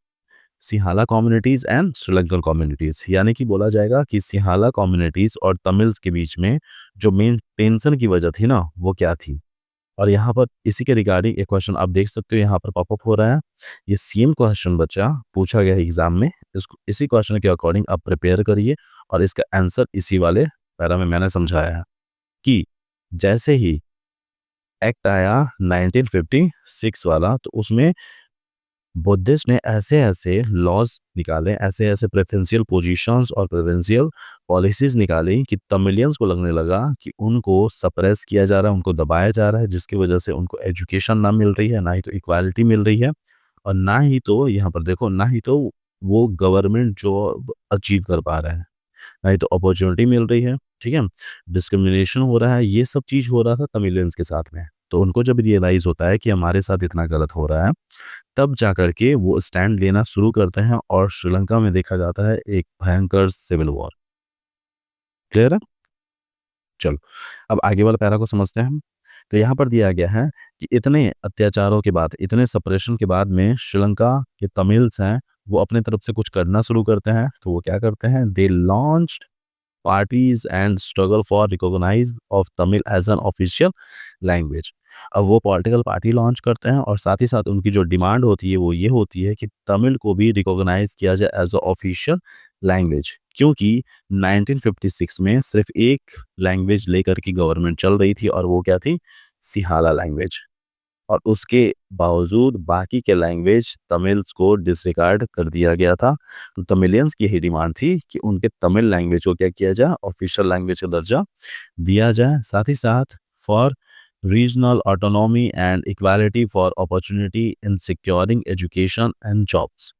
Sinhala communities and Sri Lankan communities, यानी कि बोला जाएगा कि सिंहाला कम्युनिटीज़ और तमिल्स के बीच में जो मेन टेंशन की वजह थी ना, वो क्या थी? और यहाँ पर इसी के रिगार्डिंग एक क्वेश्चन आप देख सकते हो यहाँ पर पॉपअप हो रहा है। ये सेम क्वेश्चन बच्चा पूछा गया है एग्जाम में, इसको इसी क्वेश्चन के अकॉर्डिंग आप प्रिपेयर करिए और इसका आंसर इसी वाले पैरा में मैंने समझाया है कि जैसे ही एक्ट आया 1956 वाला, तो उसमें बुद्धिस्ट ने ऐसे-ऐसे लॉज़ निकाले, ऐसे-ऐसे प्रेफ़रेंशियल पोज़ीशंस और प्रेफ़रेंशियल पॉलिसीज़ निकाली कि तमिलियंस को लगने लगा कि उनको सप्रेस किया जा रहा है, उनको दबाया जा रहा है, जिसकी वजह से उनको एजुकेशन ना मिल रही है, ना ही तो इक्वालिटी मिल रही है और ना ही तो यहाँ पर देखो, ना ही तो वो गवर्नमेंट जॉब अचीव कर पा रहे हैं, ना ही तो अपॉर्च्युनिटी मिल रही है, ठीक है? डिस्क्रिमिनेशन हो रहा है, ये सब चीज़ हो रहा था तमिलियंस के साथ में। तो उनको जब रियलाइज़ होता है कि हमारे साथ इतना गलत हो रहा है, तब जाकर के वो स्टैंड लेना शुरू करते हैं और श्रीलंका में देखा जाता है एक भयंकर सिविल वॉर। क्लियर है? चलो, अब आगे वाला पैरा को समझते हैं हम। तो यहाँ पर दिया गया है कि इतने अत्याचारों के बाद, इतने सप्रेशन के बाद में श्रीलंका के तमिल्स हैं, वो अपने तरफ से कुछ करना शुरू करते हैं। तो वो क्या करते हैं? They launched parties and struggle for recognize of Tamil as an official language. अब वो पॉलिटिकल पार्टी लॉन्च करते हैं और साथ ही साथ उनकी जो डिमांड होती है वो ये होती है कि तमिल को भी रिकॉग्नाइज किया जाए एज अ ऑफिशियल लैंग्वेज, क्योंकि 1956 में सिर्फ एक लैंग्वेज लेकर की गवर्नमेंट चल रही थी और वो क्या थी? सिंहाला लैंग्वेज। और उसके बावजूद बाकी के लैंग्वेज तमिल्स को डिसरिगार्ड कर दिया गया था। तो तमिलियंस की यही डिमांड थी कि उनके तमिल लैंग्वेज को क्या किया जाए? ऑफिशियल लैंग्वेज का दर्जा दिया जाए। साथ ही साथ for regional autonomy and equality for opportunity in securing education and jobs.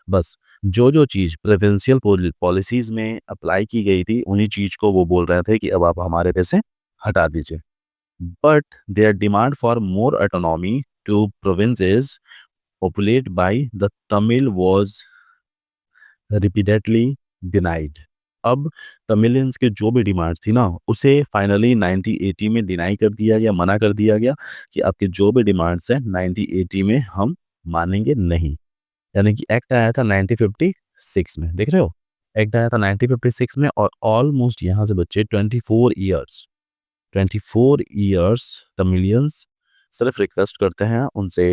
बस जो-जो चीज़ प्रेफ़रेंशियल पॉलिसीज़ में अप्लाई की गई थी, उन्हीं चीज़ को वो बोल रहे थे कि अब आप हमारे पे से हटा दीजिए। But their demand for more autonomy to provinces populated by the Tamil was repeatedly denied. अब तमिलियंस के जो भी डिमांड्स थी ना, उसे फाइनली 1980 में डिनाई कर दिया गया, मना कर दिया गया कि आपके जो भी डिमांड्स हैं 1980 में हम मानेंगे नहीं। यानी कि एक्ट आया था 1956 में, देख रहे हो? एक्ट आया था 1956 में और ऑलमोस्ट यहाँ से बच्चे 24 ईयर्स तमिलियंस सिर्फ रिक्वेस्ट करते हैं, उनसे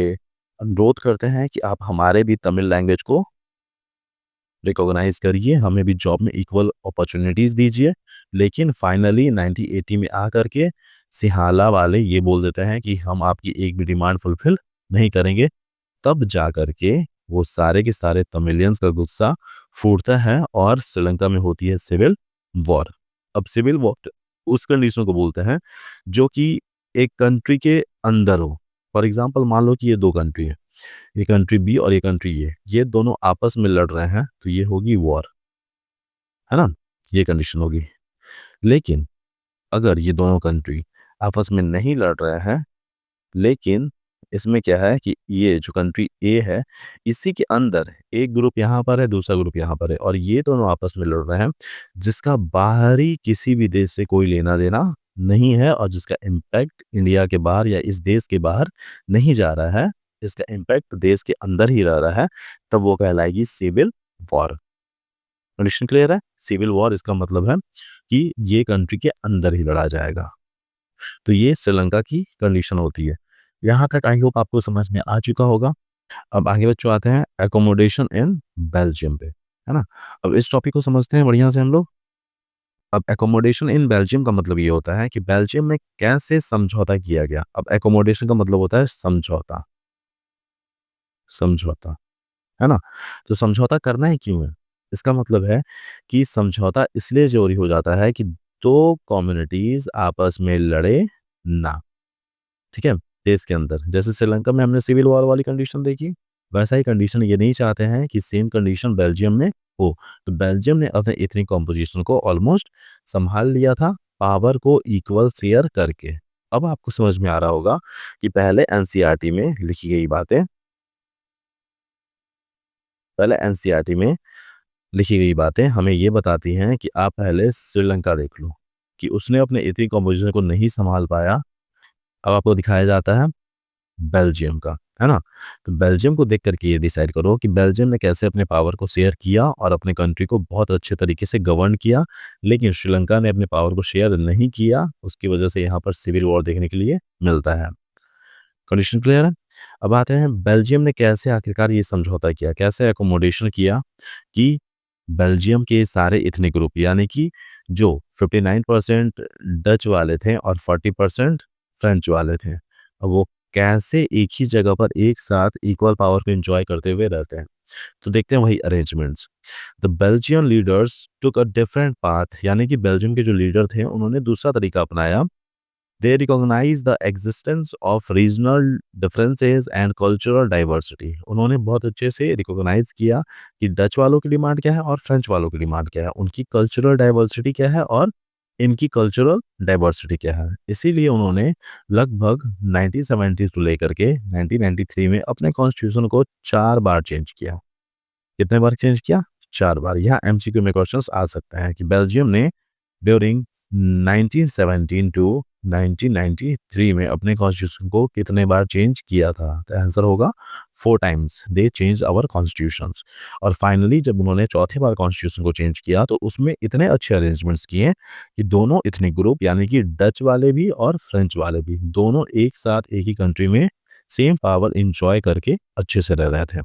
अनुरोध करते हैं कि आप हमारे भी तमिल लैंग्वेज को रिकॉग्नाइज करिए, हमें भी जॉब में इक्वल अपॉर्चुनिटीज़ दीजिए। लेकिन फाइनली 1980 में आकर के सिहाला वाले ये बोल देते हैं कि हम आपकी एक भी डिमांड फुलफिल नहीं करेंगे। तब जा कर के वो सारे के सारे तमिलियंस का गुस्सा फूटता है और श्रीलंका में होती है सिविल वॉर। अब सिविल वॉर उस कंडीशन को बोलते हैं जो कि एक कंट्री के अंदर हो। फॉर एग्जांपल मान लो कि ये दो कंट्री है, ये कंट्री बी और ये कंट्री ये दोनों आपस में लड़ रहे हैं, तो ये होगी वॉर, है ना, ये कंडीशन होगी। लेकिन अगर ये दोनों कंट्री आपस में नहीं लड़ रहे हैं, लेकिन इसमें क्या है कि ये जो कंट्री ए है, इसी के अंदर एक ग्रुप यहाँ पर है, दूसरा ग्रुप यहाँ पर है, और ये दोनों आपस में लड़ रहे हैं, जिसका बाहरी किसी भी देश से कोई लेना देना नहीं है और जिसका इम्पैक्ट इंडिया के बाहर या इस देश के बाहर नहीं जा रहा है, इसका इम्पैक्ट देश के अंदर ही रह रहा है, तब वो कहलाएगी सिविल वॉर। कंडीशन क्लियर है? सिविल वॉर इसका मतलब है कि ये कंट्री के अंदर ही लड़ा जाएगा। तो ये श्रीलंका की कंडीशन होती है। यहाँ तक आई होप आपको समझ में आ चुका होगा। अब आगे बच्चों आते हैं एकोमोडेशन इन बेल्जियम पे, है ना। अब इस टॉपिक को समझते हैं बढ़िया से हम लोग। अब एकोमोडेशन इन बेल्जियम का मतलब ये होता है कि बेल्जियम में कैसे समझौता किया गया। अब एकोमोडेशन का मतलब होता है समझौता, समझौता, है ना। तो समझौता करना ही क्यों है? इसका मतलब है कि समझौता इसलिए जरूरी हो जाता है कि दो कम्युनिटीज आपस में लड़े ना, ठीक है, देश के अंदर। जैसे श्रीलंका में हमने सिविल वॉर वाली कंडीशन देखी, वैसा ही कंडीशन ये नहीं चाहते हैं कि सेम कंडीशन बेल्जियम में हो। तो बेल्जियम ने अपने इथनिक कॉम्पोजिशन को ऑलमोस्ट संभाल लिया था, पावर को इक्वल शेयर करके। अब आपको समझ में आ रहा होगा कि पहले एनसीईआरटी में लिखी गई बातें, पहले एनसीईआरटी में लिखी गई बातें हमें ये बताती हैं कि आप पहले श्रीलंका देख लो कि उसने अपने इथनिक कॉम्पोजिशन को नहीं संभाल पाया। अब आपको दिखाया जाता है बेल्जियम का, है ना। तो बेल्जियम को देख करके ये डिसाइड करो कि बेल्जियम ने कैसे अपने पावर को शेयर किया और अपने कंट्री को बहुत अच्छे तरीके से गवर्न किया, लेकिन श्रीलंका ने अपने पावर को शेयर नहीं किया। उसकी वजह से यहाँ पर सिविल वॉर देखने के लिए मिलता है। कंडीशन क्लियर है? अब आते हैं बेल्जियम ने कैसे आखिरकार ये समझौता किया, कैसे एकोमोडेशन किया कि बेल्जियम के सारे इथनिक ग्रुप यानी कि जो 59% डच वाले थे और 40% फ्रेंच वाले थे, अब वो कैसे एक ही जगह पर एक साथ इक्वल पावर को एंजॉय करते हुए रहते हैं। तो देखते हैं वही arrangements. The Belgian leaders took a different path, यानी कि बेल्जियम के जो लीडर थे उन्होंने दूसरा तरीका अपनाया। They recognize the existence of regional differences and cultural diversity. उन्होंने बहुत अच्छे से रिकॉग्नाइज किया कि डच वालों की डिमांड क्या है और फ्रेंच वालों की डिमांड क्या है, उनकी कल्चरल डाइवर्सिटी क्या है और इनकी कल्चरल डाइवर्सिटी क्या है। इसीलिए उन्होंने लगभग 1970 से लेकर के 1993 में अपने कॉन्स्टिट्यूशन को 4 बार चेंज किया। कितने बार चेंज किया? 4 बार। यहाँ एमसीक्यू में क्वेश्चंस आ सकते हैं कि बेल्जियम ने ड्यूरिंग 1917 टू 1993 में अपने कॉन्स्टिट्यूशन को कितने बार चेंज किया था? तो आंसर होगा 4 times they change our constitutions. और फाइनली जब उन्होंने चौथी बार कॉन्स्टिट्यूशन को चेंज किया तो उसमें इतने अच्छे अरेंजमेंट्स किए कि दोनों इथनिक ग्रुप यानी कि डच वाले भी और फ्रेंच वाले भी दोनों एक साथ एक ही कंट्री में सेम पावर इंजॉय करके अच्छे से रह रहे थे।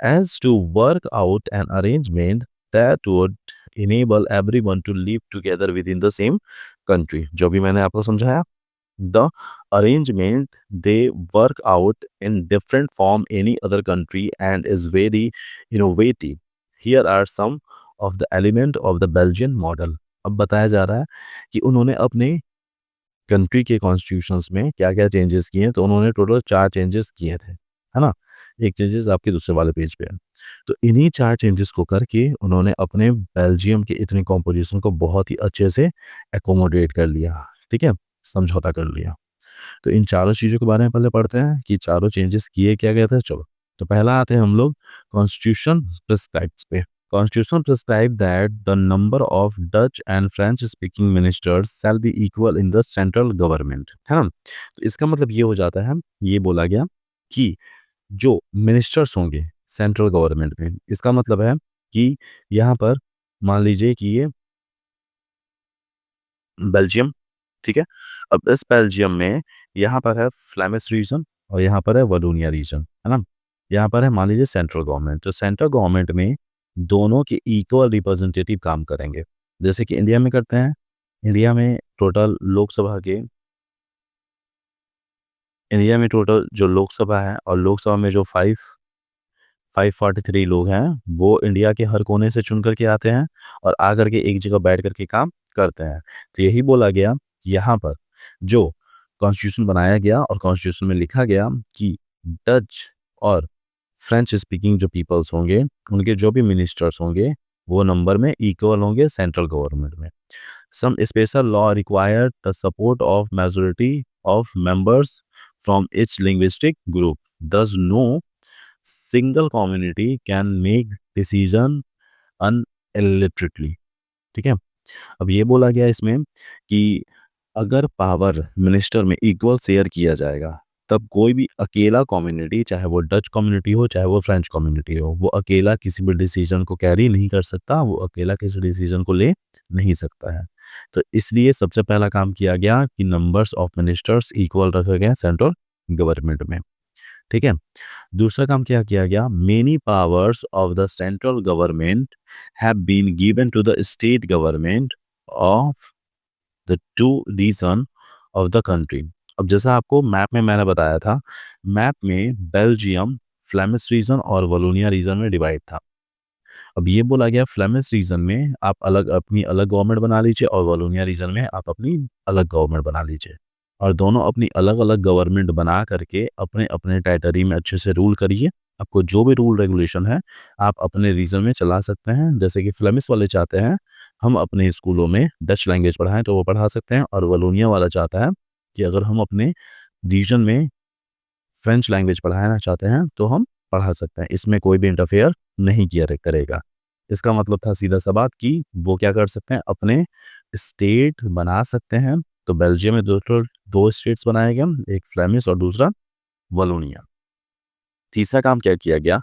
As to work out an arrangement that would enable everyone to live together within the same country। जो भी मैंने आपको समझाया, the arrangement they work out in different from any other country and is very innovative। Here are some of the element of the Belgian model। अब बताया जा रहा है कि उन्होंने अपने कंट्री के कॉन्स्टिट्यूशंस में क्या क्या चेंजेस किए हैं। तो उन्होंने टोटल 4 चेंजेस किए थे, है ना। एक चेंजेस आपके दूसरे वाले पेज पे है। तो इन्हीं 4 चेंजेस को करके उन्होंने अपने बेल्जियम के इतने कॉम्पोजिशन को बहुत ही अच्छे से एकोमोडेट कर लिया, ठीक है, समझौता कर लिया। तो इन चारों चीज़ों के बारे में पहले पढ़ते हैं कि चारों चेंजेस किए क्या गया था। चलो, तो पहला आते हैं हम लोग कॉन्स्टिट्यूशन प्रिस्क्राइब्स पे। Constitution prescribe that the number of Dutch and French speaking ministers shall be equal in the central government, है ना। तो इसका मतलब ये हो जाता है, ये बोला गया कि जो मिनिस्टर्स होंगे सेंट्रल गवर्नमेंट में, इसका मतलब है कि यहाँ पर मान लीजिए कि ये बेल्जियम, ठीक है। अब इस बेल्जियम में यहाँ पर है फ्लैमिश रीजन और यहाँ पर है वलोनिया रीजन, है ना। यहाँ पर है मान लीजिए सेंट्रल गवर्नमेंट। तो सेंट्रल गवर्नमेंट में दोनों के इक्वल रिप्रेजेंटेटिव काम करेंगे, जैसे कि इंडिया में करते हैं। इंडिया में टोटल लोकसभा के इंडिया में टोटल जो लोकसभा है, और लोकसभा में जो 543 लोग हैं, वो इंडिया के हर कोने से चुन करके आते हैं और आकर के एक जगह बैठ करके काम करते हैं। तो यही बोला गया कि यहाँ पर जो कॉन्स्टिट्यूशन बनाया गया और कॉन्स्टिट्यूशन में लिखा गया कि डच और फ्रेंच स्पीकिंग जो पीपल्स होंगे, उनके जो भी मिनिस्टर्स होंगे, वो नंबर में इक्वल होंगे सेंट्रल गवर्नमेंट में। Some special law require the support of majority of members from each linguistic group, thus no single community can make decision unilaterally. ठीक है, अब ये बोला गया इसमें कि अगर पावर मिनिस्टर में इक्वल शेयर किया जाएगा, तब कोई भी अकेला कम्युनिटी, चाहे वो डच कम्युनिटी हो चाहे वो फ्रेंच कम्युनिटी हो, वो अकेला किसी भी डिसीजन को कैरी नहीं कर सकता, वो अकेला किसी डिसीजन को ले नहीं सकता है। तो इसलिए सबसे पहला काम किया गया कि नंबर्स ऑफ मिनिस्टर्स इक्वल रखे गए सेंट्रल गवर्नमेंट में। ठीक है, दूसरा काम क्या किया गया, many powers of the central government have been given to the state government of the two region of the country. अब जैसा आपको मैप में मैंने बताया था, मैप में बेल्जियम फ्लेमिश रीजन और वलोनिया रीजन में डिवाइड था। अब ये बोला गया फ्लेमिश रीजन में आप अलग अपनी अलग गवर्नमेंट बना लीजिए और वलोनिया रीजन में आप अपनी अलग गवर्नमेंट बना लीजिए, और दोनों अपनी अलग अलग गवर्नमेंट बना करके अपने अपने टेरिटरी में अच्छे से रूल करिए। आपको जो भी रूल रेगुलेशन है आप अपने रीजन में चला सकते हैं। जैसे कि फ्लेमिश वाले चाहते हैं हम अपने स्कूलों में डच लैंग्वेज पढ़ाएं तो वो पढ़ा सकते हैं, और वलोनिया वाला चाहता है कि अगर हम अपने रीजन में फ्रेंच लैंग्वेज पढ़ाना चाहते हैं तो हम पढ़ा सकते हैं। इसमें कोई भी इंटरफेयर नहीं किया करेगा। इसका मतलब था सीधा सा बात कि वो क्या कर सकते हैं, अपने स्टेट बना सकते हैं। तो बेल्जियम में दो स्टेट्स बनाए गए, एक फ्लेमिश और दूसरा वलोनिया। तीसरा काम क्या किया गया,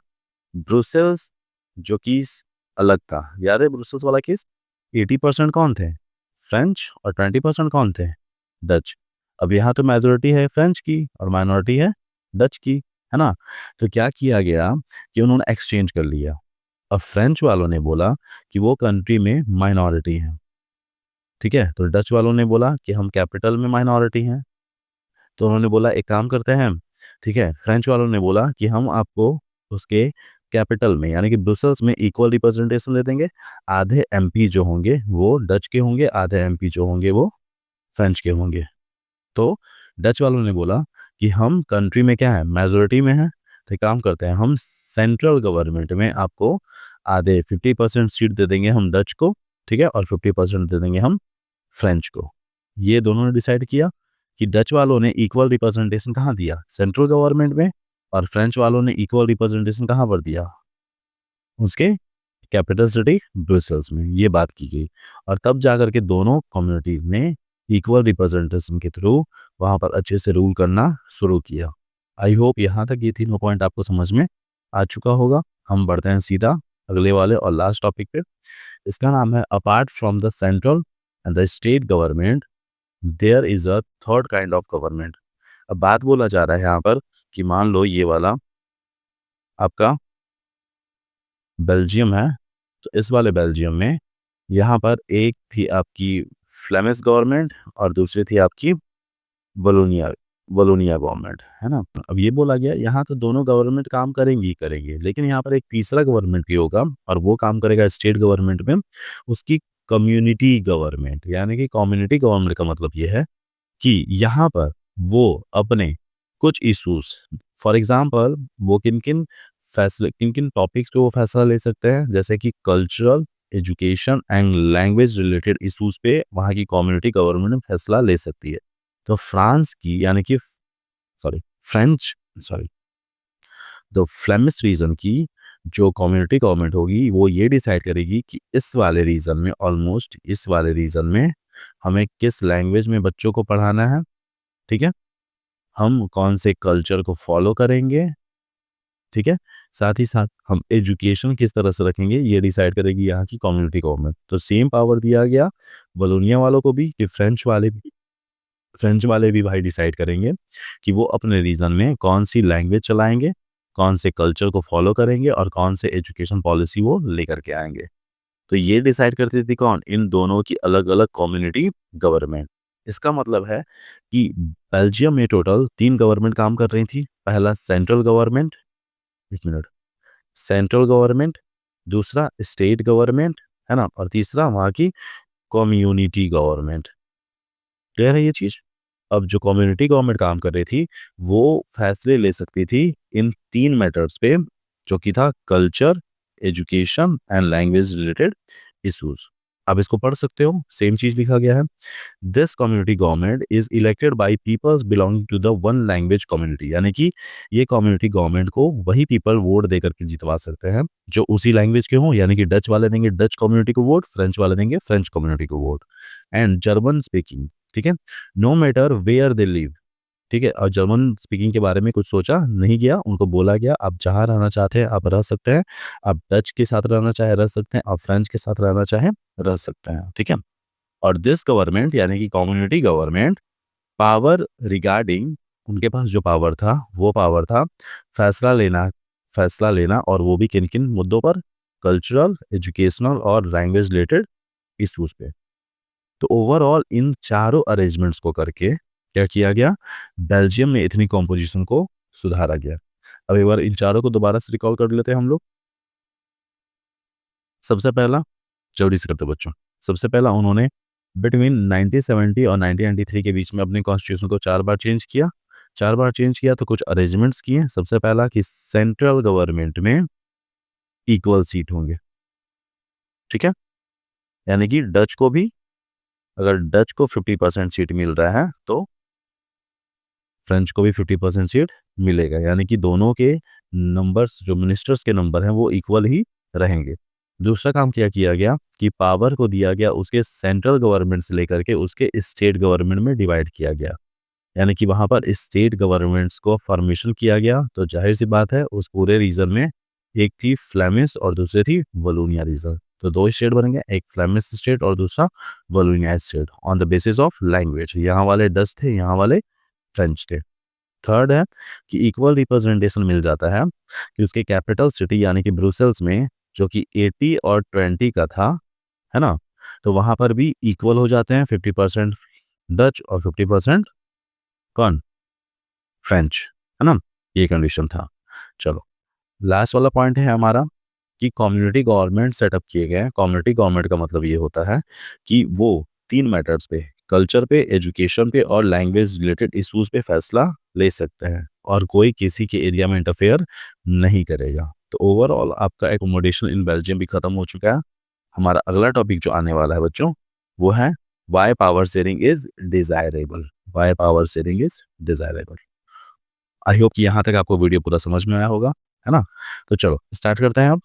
ब्रुसेल्स जो केस अलग था, याद है ब्रुसेल्स वाला केस, 80% कौन थे, फ्रेंच, और 20% कौन थे, डच। अब यहाँ तो मेजोरिटी है फ्रेंच की और माइनॉरिटी है डच की, है ना। तो क्या किया गया कि उन्होंने एक्सचेंज कर लिया। अब फ्रेंच वालों ने बोला कि वो कंट्री में माइनॉरिटी है, ठीक है, तो डच वालों ने बोला कि हम कैपिटल में माइनॉरिटी हैं। तो उन्होंने बोला एक काम करते हैं, ठीक है, फ्रेंच वालों ने बोला कि हम आपको उसके कैपिटल में यानी कि ब्रुसेल्स में इक्वल रिप्रेजेंटेशन दे देंगे। आधे एमपी जो होंगे वो डच के होंगे, आधे एमपी जो होंगे वो फ्रेंच के होंगे। तो डच वालों ने बोला कि हम कंट्री में क्या है, मेजोरिटी में है, तो एक काम करते हैं हम सेंट्रल गवर्नमेंट में आपको आधे 50% सीट दे देंगे हम डच को, ठीक है, और 50% दे देंगे हम फ्रेंच को। ये दोनों ने डिसाइड किया कि डच वालों ने इक्वल रिप्रेजेंटेशन कहाँ दिया, सेंट्रल गवर्नमेंट में, और फ्रेंच वालों ने इक्वल रिप्रेजेंटेशन कहाँ पर दिया, उसके कैपिटल सिटी ब्रुसेल्स में। ये बात की गई, और तब जाकर के दोनों कम्युनिटी ने इक्वल रिप्रेजेंटेशन के थ्रू वहाँ पर अच्छे से रूल करना शुरू किया। आई होप यहाँ तक ये तीनों पॉइंट आपको समझ में आ चुका होगा। हम बढ़ते हैं सीधा अगले वाले और लास्ट टॉपिक पे। इसका नाम है apart from the central and the state government there is a third kind of government. अब बात बोला जा रहा है यहाँ पर कि मान लो ये वाला आपका बेल्जियम है, तो इस वाले बेल्जियम में यहाँ पर एक थी आपकी फ्लेमिश गवर्नमेंट और दूसरी थी आपकी वलोनिया वलोनिया गवर्नमेंट, है ना। अब ये बोला गया यहाँ तो दोनों गवर्नमेंट काम करेंगी ही करेंगे, लेकिन यहाँ पर एक तीसरा गवर्नमेंट भी होगा और वो काम करेगा स्टेट गवर्नमेंट में, उसकी कम्युनिटी गवर्नमेंट। यानी कि कम्युनिटी गवर्नमेंट का मतलब ये है कि यहाँ पर वो अपने कुछ इश्यूज, फॉर एग्जांपल वो किन किन फैसले, किन किन टॉपिक्स पे वो फैसला ले सकते हैं, जैसे कि cultural, education and language related issues पे वहाँ की कम्युनिटी गवर्नमेंट फैसला ले सकती है। तो फ्रांस की यानी कि sorry French sorry the Flemish region की जो कम्युनिटी गवर्नमेंट होगी वो ये डिसाइड करेगी कि इस वाले रीजन में, ऑलमोस्ट इस वाले रीजन में हमें किस लैंग्वेज में बच्चों को पढ़ाना है, ठीक है, हम कौन से कल्चर को फॉलो करेंगे, ठीक है, साथ ही साथ हम एजुकेशन किस तरह से रखेंगे ये डिसाइड करेगी यहाँ की कम्युनिटी गवर्नमेंट। तो सेम पावर दिया गया वलोनिया वालों को भी कि फ्रेंच वाले भी भाई डिसाइड करेंगे कि वो अपने रीजन में कौन सी लैंग्वेज चलाएंगे, कौन से कल्चर को फॉलो करेंगे और कौन से एजुकेशन पॉलिसी वो लेकर के आएंगे। तो ये डिसाइड करती थी कौन? इन दोनों की अलग अलग कम्युनिटी गवर्नमेंट। इसका मतलब है कि बेल्जियम में टोटल 3 गवर्नमेंट काम कर रही थी। पहला central government, 1 minute, central government, दूसरा स्टेट गवर्नमेंट, है ना, और तीसरा वहाँ की कम्युनिटी गवर्नमेंट। क्लियर है ये चीज़? अब जो कम्युनिटी गवर्नमेंट काम कर रही थी, वो फैसले ले सकती थी इन 3 मैटर्स पे, जो कि था culture, education and language related issues. अब इसको पढ़ सकते हो, सेम चीज लिखा गया है। This community government is elected by peoples belonging to the one language community, यानी कि ये कम्युनिटी गवर्नमेंट को वही पीपल वोट दे करके जितवा सकते हैं जो उसी लैंग्वेज के हों, यानी कि डच वाले देंगे डच कम्युनिटी को वोट, फ्रेंच वाले देंगे फ्रेंच कम्युनिटी को वोट, एंड जर्मन स्पीकिंग, ठीक है, no matter where they live, ठीक है। और जर्मन स्पीकिंग के बारे में कुछ सोचा नहीं गया, उनको बोला गया आप जहाँ रहना चाहते हैं आप रह सकते हैं, आप डच के साथ रहना चाहे रह सकते हैं, आप फ्रेंच के साथ रहना चाहे रह सकते हैं, ठीक है। और दिस गवर्नमेंट यानी कि कम्युनिटी गवर्नमेंट पावर रिगार्डिंग, उनके पास जो पावर था वो पावर था फैसला लेना और वो भी किन किन मुद्दों पर? कल्चरल, एजुकेशनल और लैंग्वेज रिलेटेड इश्यूज पे। तो ओवरऑल इन चारों अरेंजमेंट्स को करके क्या किया गया? बेल्जियम में इथनिक कॉम्पोजिशन को सुधारा गया। अब एक बार इन चारों को दोबारा से रिकॉल कर लेते हैं हम लोग। सबसे पहला, जल्दी से करते बच्चों, सबसे पहला उन्होंने बिटवीन 1970 और 1993 के बीच में अपने कॉन्स्टिट्यूशन को 4 बार चेंज किया। 4 बार चेंज किया तो कुछ अरेंजमेंट्स किए। सबसे पहला कि सेंट्रल गवर्नमेंट में इक्वल सीट होंगे, ठीक है, यानी कि डच को भी, अगर डच को 50% सीट मिल रहा है तो फ्रेंच को भी 50% सीट मिलेगा, यानी कि दोनों के नंबर्स, जो मिनिस्टर्स के नंबर हैं वो इक्वल ही रहेंगे। दूसरा काम क्या किया गया कि पावर को दिया गया उसके सेंट्रल गवर्नमेंट से लेकर के उसके स्टेट गवर्नमेंट में डिवाइड किया गया, यानी कि वहां पर स्टेट गवर्नमेंट्स को फॉर्मेशन किया गया। तो जाहिर सी बात है उस पूरे रीजन में एक थी फ्लेमिश और दूसरी थी वलोनिया रीजन, तो 2 स्टेट बनेंगे, एक फ्लेमिश स्टेट और दूसरा Wallonia state, on the basis of language. यहाँ वाले डच थे, यहाँ वाले फ्रेंच थे। थर्ड है कि इक्वल रिप्रेजेंटेशन मिल जाता है कि उसके कैपिटल सिटी यानी कि ब्रुसेल्स में, जो कि 80 और 20 का था, है ना, तो वहां पर भी इक्वल हो जाते हैं, 50% डच और 50% कौन? फ्रेंच, है ना, ये कंडीशन था। चलो लास्ट वाला पॉइंट है हमारा कि कम्युनिटी गवर्नमेंट सेटअप किए गए हैं। कम्युनिटी गवर्नमेंट का मतलब ये होता है कि वो 3 मैटर्स पे, कल्चर पे, एजुकेशन पे और लैंग्वेज रिलेटेड इश्यूज पे फैसला ले सकते हैं और कोई किसी के एरिया में इंटरफेयर नहीं करेगा। तो ओवरऑल आपका एकोमोडेशन इन बेल्जियम भी खत्म हो चुका है। हमारा अगला टॉपिक जो आने वाला है बच्चों वो है why power sharing is desirable. Why power sharing is desirable. I hope कि यहाँ तक आपको वीडियो पूरा समझ में आया होगा, है ना। तो चलो स्टार्ट करते हैं अब।